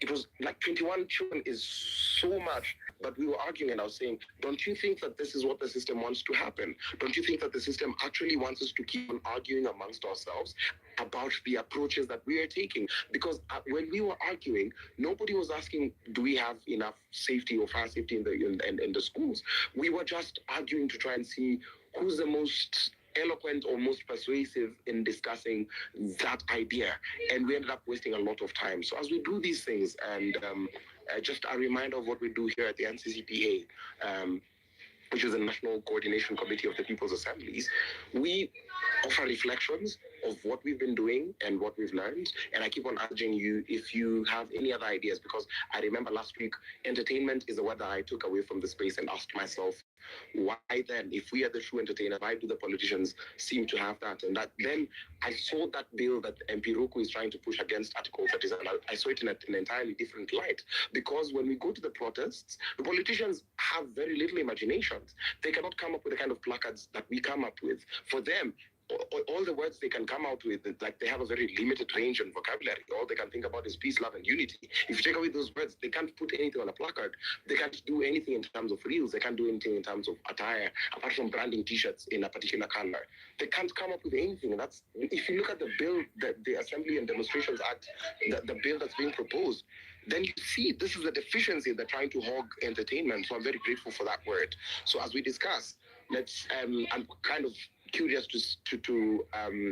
It was like 21 children is so much, but we were arguing, and I was saying, don't you think that this is what the system wants to happen? Don't you think that the system actually wants us to keep on arguing amongst ourselves about the approaches that we are taking? Because when we were arguing, nobody was asking, do we have enough safety or fire safety in the schools? We were just arguing to try and see who's the most eloquent or most persuasive in discussing that idea, and we ended up wasting a lot of time. So as we do these things, and just a reminder of what we do here at the NCCPA, which is the National Coordination Committee of the People's Assemblies, we offer reflections of what we've been doing and what we've learned. And I keep on urging you, if you have any other ideas, because I remember last week, entertainment is a word that I took away from the space and asked myself, why then, if we are the true entertainers, why do the politicians seem to have that? And that then I saw that bill that MP Ruto is trying to push against Article 37. I saw it in an entirely different light, because when we go to the protests, the politicians have very little imaginations. They cannot come up with the kind of placards that we come up with. For them, all the words they can come out with, like, they have a very limited range and vocabulary. All they can think about is peace, love, and unity. If you take away those words, they can't put anything on a placard. They can't do anything in terms of reels. They can't do anything in terms of attire, apart from branding T-shirts in a particular color. They can't come up with anything. And that's, if you look at the bill, the Assembly and Demonstrations Act, the bill that's being proposed, then you see this is the deficiency. They're trying to hog entertainment. So I'm very grateful for that word. So as we discuss, let's, I'm kind of curious to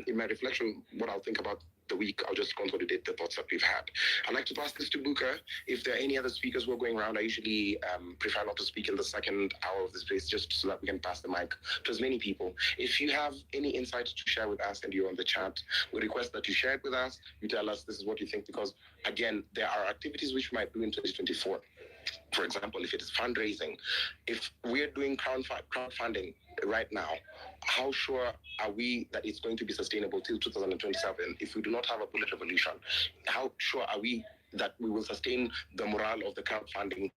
in my reflection, what I'll think about the week. I'll just consolidate the thoughts that we've had. I'd like to pass this to Buka. If there are any other speakers who are going around, I usually prefer not to speak in the second hour of this place, just so that we can pass the mic to as many people. If you have any insights to share with us and you're on the chat, we request that you share it with us. You tell us this is what you think, because again, there are activities which we might do in 2024 for example, if it is fundraising, if we're doing crowdfunding right now, how sure are we that it's going to be sustainable till 2027? If we do not have a bullet revolution, how sure are we that we will sustain the morale of the crowdfunding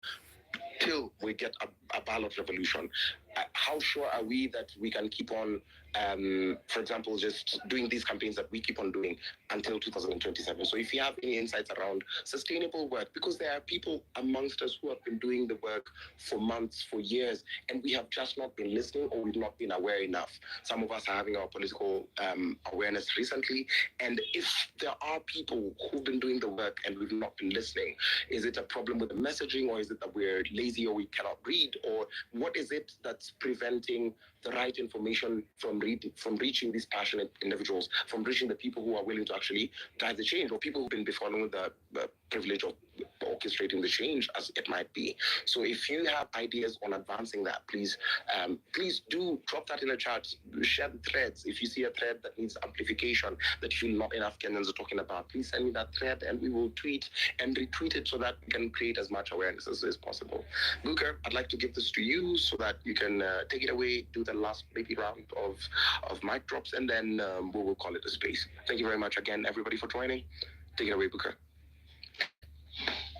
till we get a ballot revolution? How sure are we that we can keep on, for example, just doing these campaigns that we keep on doing until 2027? So if you have any insights around sustainable work, because there are people amongst us who have been doing the work for months, for years, and we have just not been listening, or we've not been aware enough. Some of us are having our political awareness recently, and if there are people who've been doing the work and we've not been listening, is it a problem with the messaging, or is it that we're lazy or we cannot read, or what is it that's preventing the right information from reaching these passionate individuals, from reaching the people who are willing to actually drive the change, or people who've been following the privilege of orchestrating the change, as it might be? So if you have ideas on advancing that, please do drop that in the chat. Share the threads. If you see a thread that needs amplification, that you feel not enough Kenyans are talking about, please send me that thread and we will tweet and retweet it so that we can create as much awareness as possible. Luca, I'd like to give this to you so that you can take it away, do the last maybe round of mic drops, and then we will call it a space. Thank you very much again, everybody, for joining. Take it away, Buka.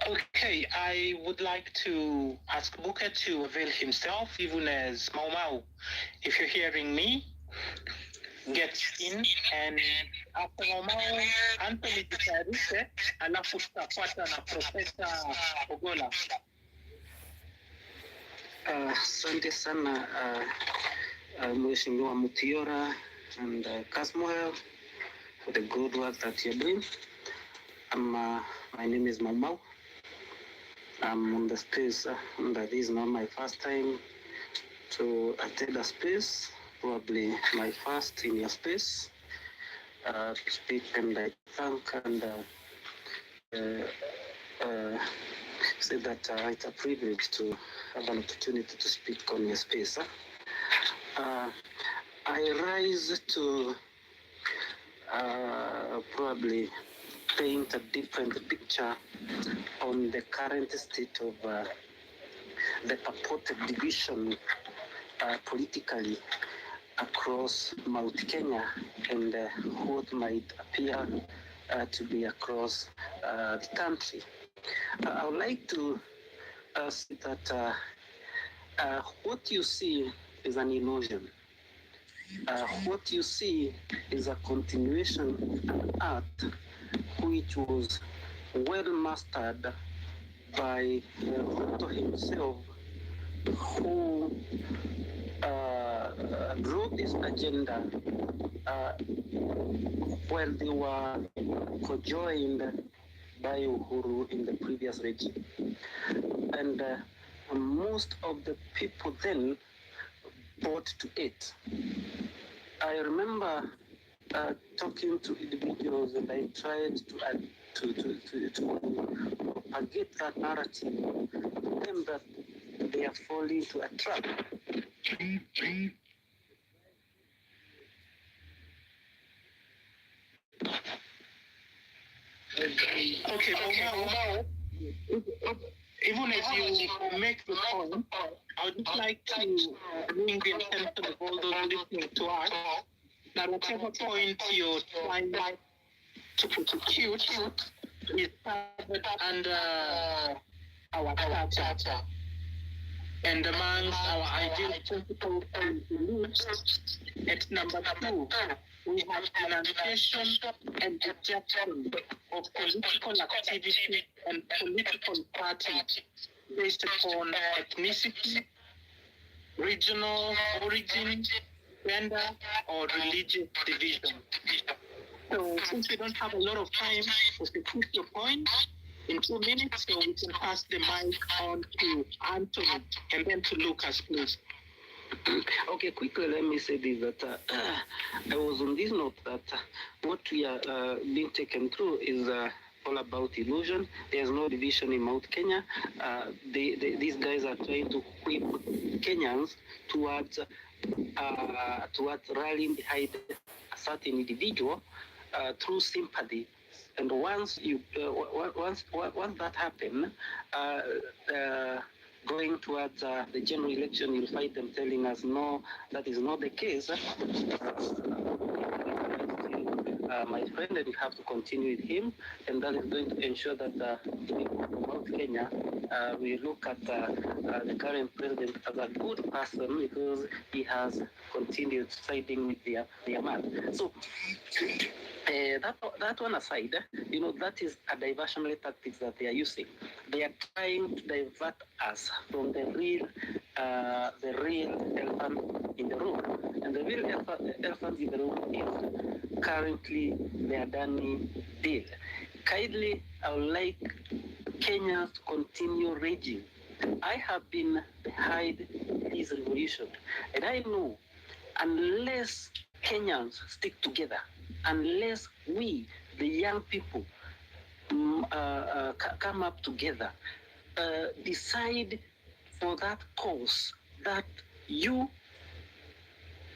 Okay, I would like to ask Buka to avail himself, even as Mau Mau. If you're hearing me, get in, and after Mau Mau, Anthony jitayarishe, alafu tutafuata na Profesa Ogola. Asante sana Mheshimiwa Mutiora and Kasmuel for the good work that you're doing. My name is Mau Mau. I'm on the space, and this is not my first time to attend a space, probably my first in your space to speak, and I thank and say that it's a privilege to have an opportunity to speak on your space. I rise to probably paint a different picture on the current state of the purported division politically across Mount Kenya and what might appear to be across the country. I would like to say that what you see is an illusion. What you see is a continuation of an art which was well mastered by Ruto himself, who drove this agenda when they were conjoined by Uhuru in the previous regime. And most of the people then bought to it. I remember talking to individuals, and I tried to propagate that narrative to them that they are falling to a trap. Okay, Mau, even as you make the point, I would just like to bring the attention of all those listening to us that whatever point you're trying to prosecute is covered under our charter. And amongst our ideal principles and beliefs, at number 2, we have denunciation and rejection of political activity and political parties based upon ethnicity, regional origin, gender, or religious division. So since we don't have a lot of time, to put your point in 2 minutes, so we can pass the mic on to Anthony and then to Lucas, please. Okay, quickly let me say this, that I was on this note that what we are being taken through is all about illusion. There's no division in Mount Kenya. These guys are trying to whip Kenyans towards rallying behind a certain individual through sympathy And once that happens, going towards the general election, you'll find them telling us, no, that is not the case. My friend, and you have to continue with him, and that is going to ensure that the people about Kenya, we look at the current president as a good person because he has continued siding with their man. So that one aside, that is a diversionary tactics that they are using. They are trying to divert us from the real elephant in the room. And the real elephant in the room is currently the Adani deal. Kindly, I would like Kenyans to continue raging. I have been behind this revolution, and I know unless Kenyans stick together, unless we, the young people, come up together, decide for that cause that you,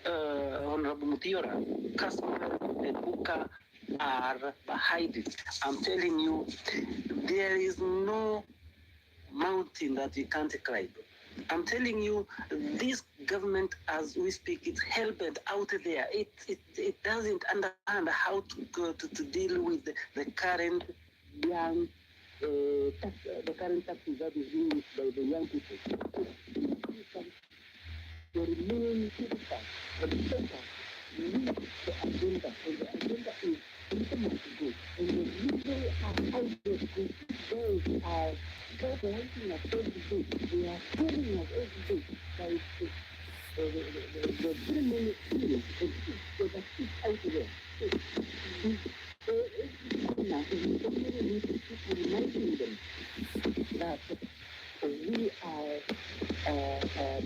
Honorable Mutiora, Kasma, and Buka are behind it. I'm telling you, there is no mountain that we can't climb. I'm telling you, this government, as we speak, it's hell-bent out there. It doesn't understand how to deal with the current young, the current tactics that is used by the young people. The remaining citizens, at the center, lead the agenda, and the agenda is implemented good. And the people are out there because those are lighting us every day. They are killing us every day by the criminal experience that sits out there. So every now and then, we keep reminding them that we are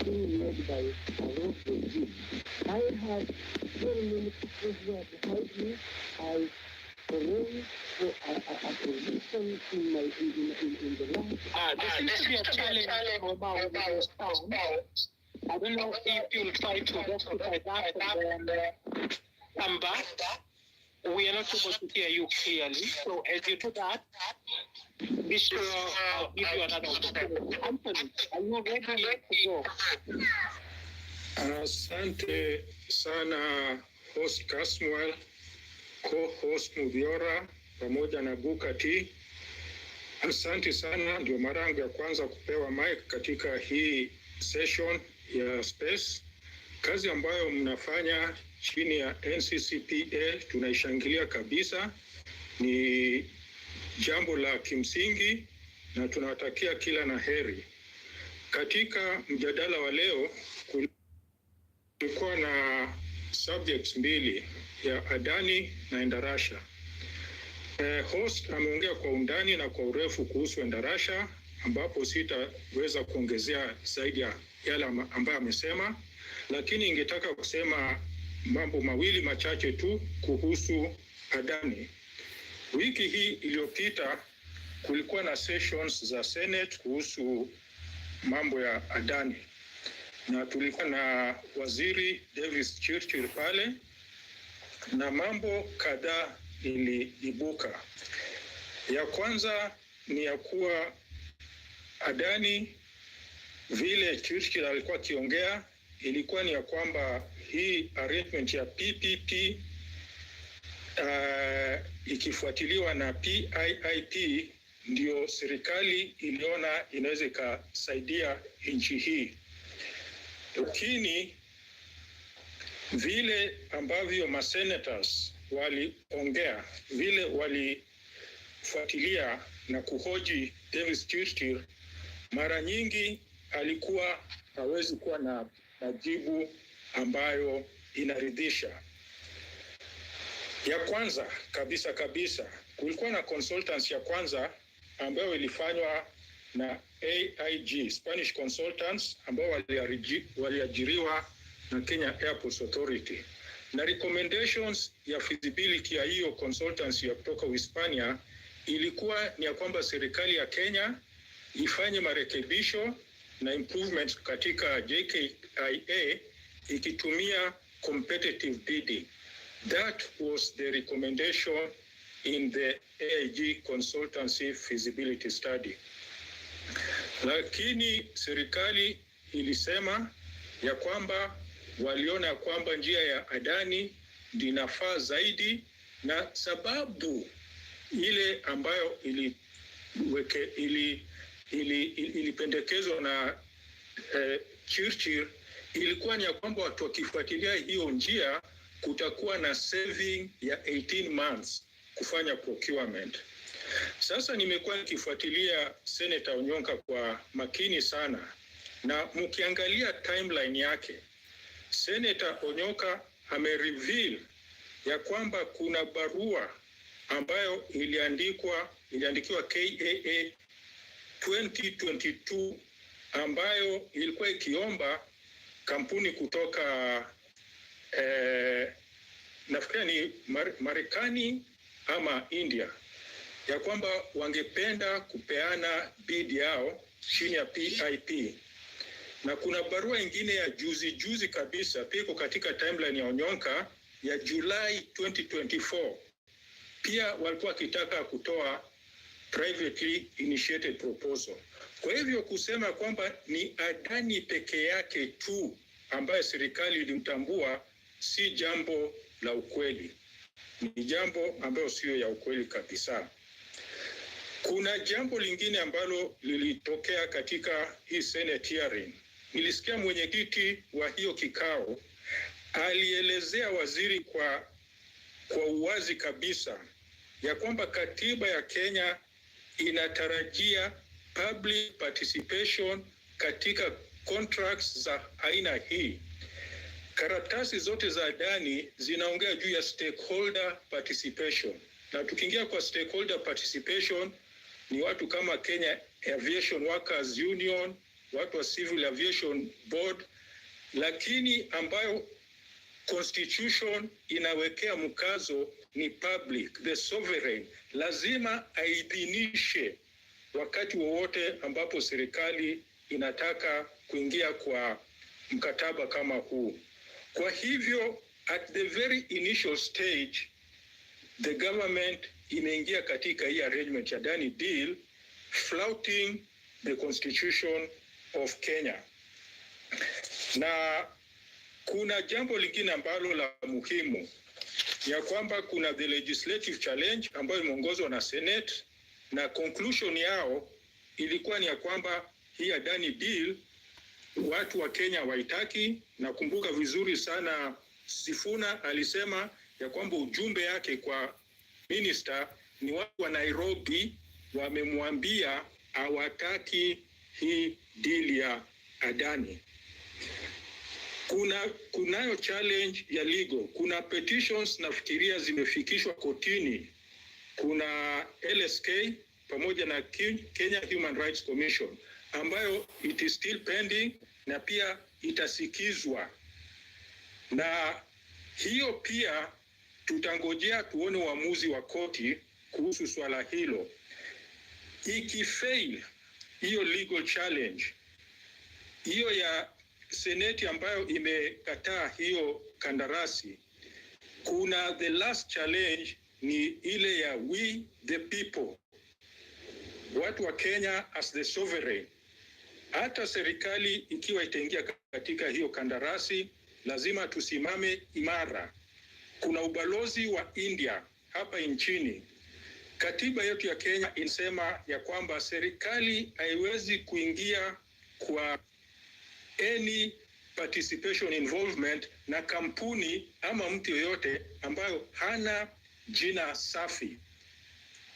being led by a rogue regime. I have very many people who are behind me. I arranged for a position in the last. There seems to be a challenge about the sound. I don't know if you'll try to rectify that and then come back. We are not able to hear you clearly. So as you do that, be sure I'll give you another opportunity. Anthony, are you ready to go? Asante sana host Kasmuel, co-host Mubiora pamoja na Bukati. Asante sana, ndio mara yangu ya kwanza kupewa mic katika hii session ya space. Kazi ambayo mnafanya chini ya NCCPA tunaishangilia kabisa, ni jambo la kimsingi na tunawatakia kila na heri. Katika mjadala wa leo kulikuwa na subjects mbili ya Adani na Endarsha. Host ameongea kwa undani na kwa urefu kuhusu Endarsha, ambapo sitaweza kuongezea zaidi ya yale ambayo amesema, lakini ningetaka kusema mambo mawili machache tu kuhusu Adani. Wiki hii iliyopita kulikuwa na sessions za Senate kuhusu mambo ya Adani, na tulikuwa na waziri Davis Churchill pale, na mambo kadhaa iliibuka. Ya kwanza ni ya kuwa Adani, vile Churchill alikuwa kiongea, ilikuwa ni ya kwamba hii arrangement ya PPP ikifuatiliwa na PIIP ndio serikali iliona inaweza ikasaidia nchi hii. Lakini vile ambavyo masenators waliongea, vile walifuatilia na kuhoji Davis Churchill, mara nyingi alikuwa hawezi kuwa na majibu ambayo inaridhisha. Ya kwanza kabisa kulikuwa na consultants ya kwanza ambayo ilifanywa na AIG, Spanish consultants, ambao waliajiriwa na Kenya Airports Authority. Na recommendations ya feasibility ya hiyo consultants ya kutoka Uhispania ilikuwa ni ya kwamba serikali ya Kenya ifanye marekebisho na improvements katika JKIA ikitumia competitive bidding. That was the recommendation in the AIG consultancy feasibility study. Lakini serikali ilisema ya kwamba waliona kwamba njia ya Adani inafaa zaidi, na sababu ile ambayo ilipendekezwa na Churchill ilikuwa ni ya kwamba watu wakifuatilia hiyo njia kutakuwa na saving ya 18 months kufanya procurement. Sasa nimekuwa nikifuatilia Senator Onyonka kwa makini sana, na mkiangalia timeline yake, Senator Onyonka amereveal ya kwamba kuna barua ambayo iliandikiwa KAA 2022 ambayo ilikuwa ikiomba kampuni kutoka nafikiri ni Marekani ama India ya kwamba wangependa kupeana bid yao chini ya PIP. Na kuna barua ingine ya juzi kabisa piko katika timeline ya Onyonka ya July 2024. Pia walikuwa kitaka kutoa privately initiated proposal. Kwa hivyo kusema kwamba ni Adani peke yake tu ambaye serikali ilimtambua si jambo la ukweli. Ni jambo ambalo sio ya ukweli kabisa. Kuna jambo lingine ambalo lilitokea katika hii Senate hearing. Nilisikia mwenyekiti wa hiyo kikao alielezea waziri kwa uwazi kabisa ya kwamba katiba ya Kenya inatarajia public participation katika contracts za aina hii. Karatasi zote za Adani zinaongea juu ya stakeholder participation. Na tukiingia kwa stakeholder participation ni watu kama Kenya Aviation Workers Union, watu wa Civil Aviation Board, lakini ambayo Constitution inawekea mkazo ni public, the sovereign. Lazima aidhinishe wakati wowote ambapo serikali inataka kuingia kwa mkataba kama huu. Kwa hivyo, at the very initial stage, the government imeingia katika hii arrangement ya Adani deal, flouting the Constitution of Kenya. Na kuna jambo lingine ambalo la muhimu ya kwamba kuna the legislative challenge ambayo imeongozwa na Senate, na conclusion yao ilikuwa ni ya kwamba hii Adani deal watu wa Kenya waitaki. Na kumbuka vizuri sana Sifuna alisema ya kwamba ujumbe yake kwa minister ni watu wa Nairobi wamemwambia hawataki hii deal ya Adani. Kunayo challenge ya legal. Kuna petitions nafikiria zimefikishwa kotini. Kuna LSK pamoja na Kenya Human Rights Commission ambayo it is still pending na pia itasikizwa. Na hiyo pia tutangojea tuone uamuzi wa koti kuhusu swala hilo. Ikifail hiyo legal challenge, hiyo ya Seneti ambayo imekataa hiyo kandarasi, kuna the last challenge ni ile ya we the people, watu wa Kenya as the sovereign. Hata serikali ikiwa itaingia katika hiyo kandarasi, lazima tusimame imara. Kuna ubalozi wa India hapa nchini. Katiba yetu ya Kenya inasema ya kwamba serikali haiwezi kuingia kwa any participation involvement na kampuni ama mtu yoyote ambayo hana jina safi.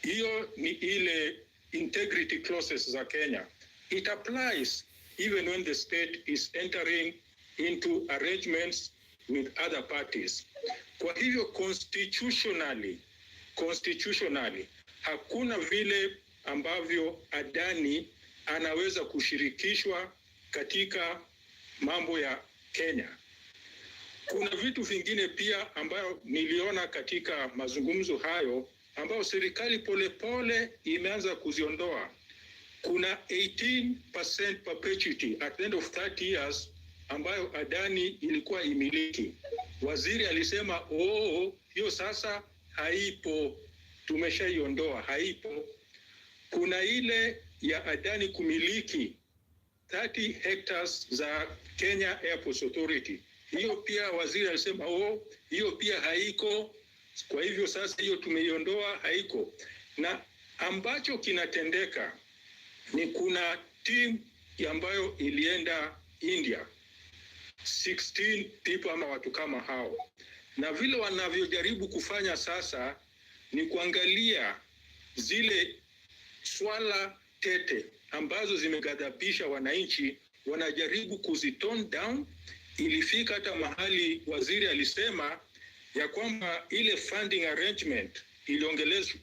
Hiyo ni ile integrity clauses za Kenya. It applies even when the state is entering into arrangements with other parties. Kwa hivyo constitutionally hakuna vile ambavyo Adani anaweza kushirikishwa katika mambo ya Kenya. Kuna vitu vingine pia ambayo niliona katika mazungumzo hayo ambayo serikali polepole imeanza kuziondoa. Kuna 18% perpetuity at the end of 30 years ambayo Adani ilikuwa imiliki. Waziri alisema hiyo sasa haipo. tumeshaiondoa, haipo. Kuna ile ya Adani kumiliki 30 hectares za Kenya Airports Authority. Hiyo pia waziri alisema hiyo pia haiko. Kwa hivyo sasa hiyo tumeiondoa, haiko. Na ambacho kinatendeka ni kuna team ambayo ilienda India, 16 people ama watu kama hao, na vile wanavyojaribu kufanya sasa ni kuangalia zile swala tete ambazo zimegadhabisha wananchi, wanajaribu kuzitone down. Ilifika hata mahali waziri alisema ya kwamba ile funding arrangement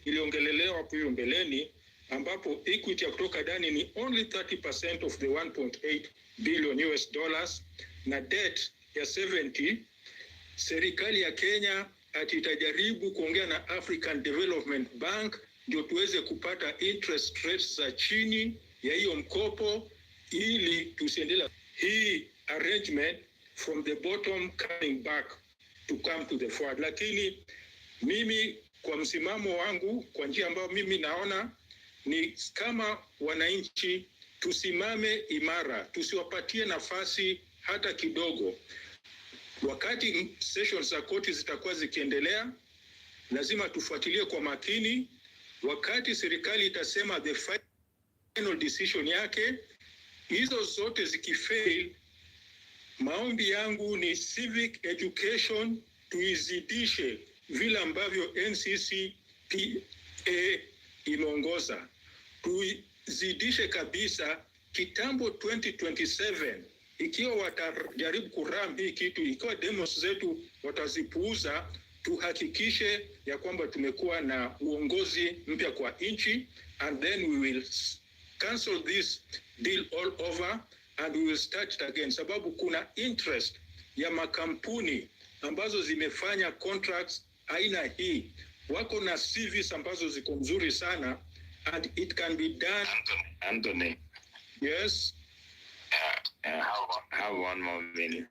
iliongelelewa hapo hiyo mbeleni, ambapo equity ya kutoka Adani ni only 30% of the 1.8 billion US dollars na debt ya 70. Serikali ya Kenya itajaribu kuongea na African Development Bank ndio tuweze kupata interest rates za chini ya hiyo mkopo, ili tusiendelee hii arrangement from the bottom coming back to come to the forward. Lakini mimi kwa msimamo wangu, kwa njia ambayo mimi naona ni kama wananchi tusimame imara, tusiwapatie nafasi hata kidogo. Wakati sessions za koti zitakuwa zikiendelea, lazima tufuatilie kwa makini. Wakati serikali itasema the final decision yake, hizo zote zikifail, maombi yangu ni civic education tuizidishe vile ambavyo NCCPA imeongoza. Tuizidishe kabisa kitambo 2027. Ikiwa watajaribu kuram hii kitu, ikiwa demos zetu watazipuuza, tuhakikishe ya kwamba tumekuwa na uongozi mpya kwa nchi, and then we will cancel this deal all over and we will start again. Sababu kuna interest ya makampuni ambazo zimefanya contracts aina hii, wako na CVs ambazo ziko nzuri sana, and it can be done. Anthony. Yes. Have one more minute.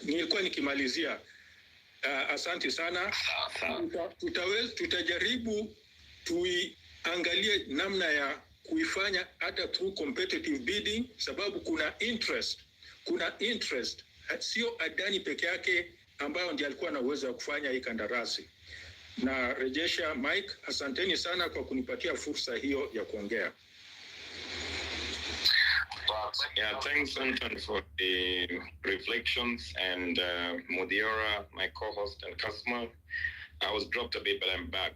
Nilikuwa nikimalizia. Asante sana. Tutajaribu tuiangalie namna ya kuifanya hata through competitive bidding, sababu kuna interest. Sio Adani peke yake ambayo ndiye alikuwa na uwezo wa kufanya hii kandarasi. Na rejesha Mike, asanteni sana kwa kunipatia fursa hiyo ya kuongea. Yeah, thanks Anton for the reflections, and Mudiora, my co-host, and Kasma. I was dropped a bit, but I'm back.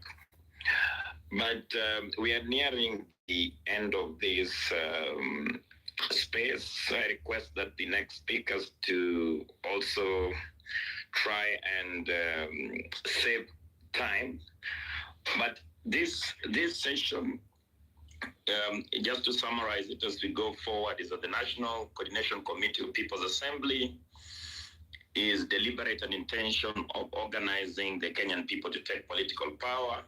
But we are nearing the end of this space. I request that the next speakers to also try and save time. But this session, just to summarize it as we go forward, is that the National Coordination Committee of People's Assembly is deliberate and intention of organizing the Kenyan people to take political power.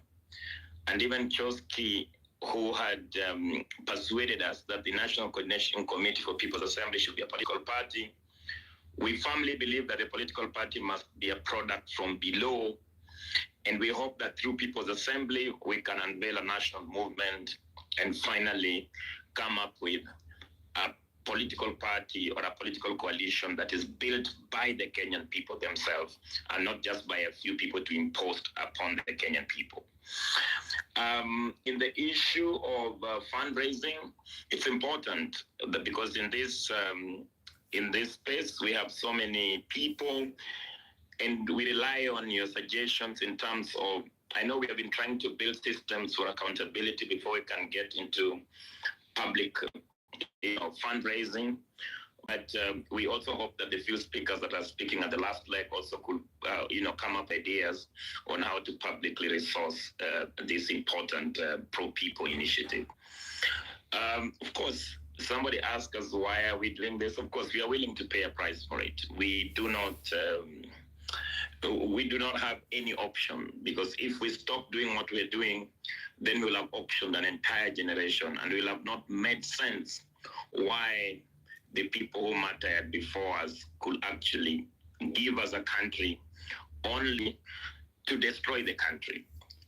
And even Chosky, who had persuaded us that the National Coordination Committee for People's Assembly should be a political party, we firmly believe that a political party must be a product from below. And we hope that through People's Assembly, we can unveil a national movement and finally come up with a political party or a political coalition that is built by the Kenyan people themselves, and not just by a few people to impose upon the Kenyan people. In the issue of fundraising, it's important that because in this space we have so many people, and we rely on your suggestions in terms of, I know we have been trying to build systems for accountability before we can get into public fundraising. But we also hope that the few speakers that are speaking at the last leg also could, come up ideas on how to publicly resource this important pro-people initiative. Of course, somebody asked us, why are we doing this? Of course, we are willing to pay a price for it. We do not have any option, because if we stop doing what we're doing, then we'll have optioned an entire generation, and we'll have not made sense why the people who mattered before us could actually give us a country only to destroy the country.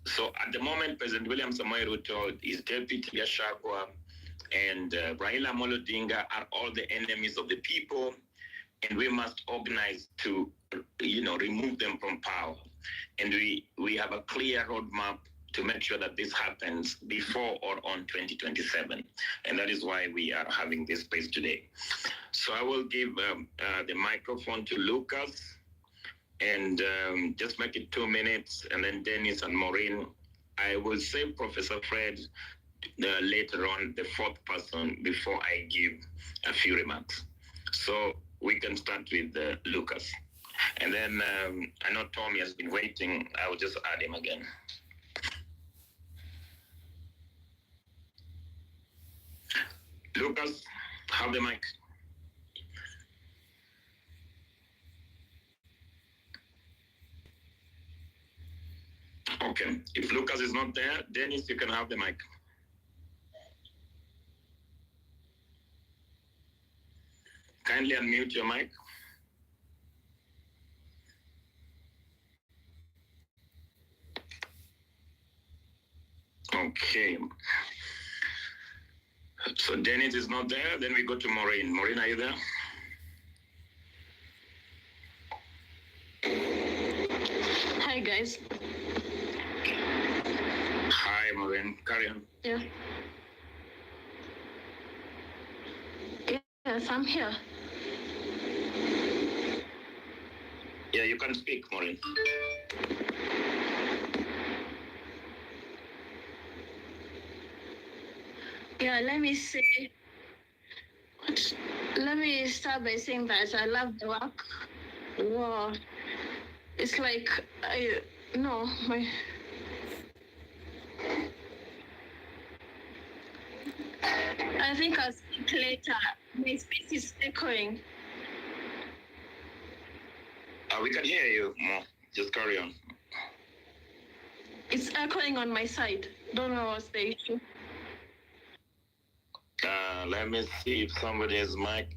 So at the moment, President William Samoei Ruto, his deputy Gachagua, and Raila Amolo Odinga are all the enemies of the people, and we must organize to, remove them from power. And we have a clear roadmap to make sure that this happens before or on 2027. And that is why we are having this space today. So I will give the microphone to Lucas, and just make it 2 minutes, and then Dennis and Maureen. I will save Professor Fred later on, the fourth person, before I give a few remarks. So we can start with Lucas. And then I know Tommy has been waiting. I will just add him again. Lucas, have the mic. Okay. If Lucas is not there, Dennis, you can have the mic. Kindly unmute your mic. Okay. So Dennis is not there, then we go to Maureen. Maureen, are you there? Hi, guys. Hi, Maureen. Carry on. Yeah. Yes, I'm here. Yeah, you can speak, Maureen. Yeah, let me start by saying that I love the work. Wow. It's like, I think I'll speak later. My space is echoing. We can hear you, Mo. Just carry on. It's echoing on my side. Don't know what's the issue. Let me see if somebody's mic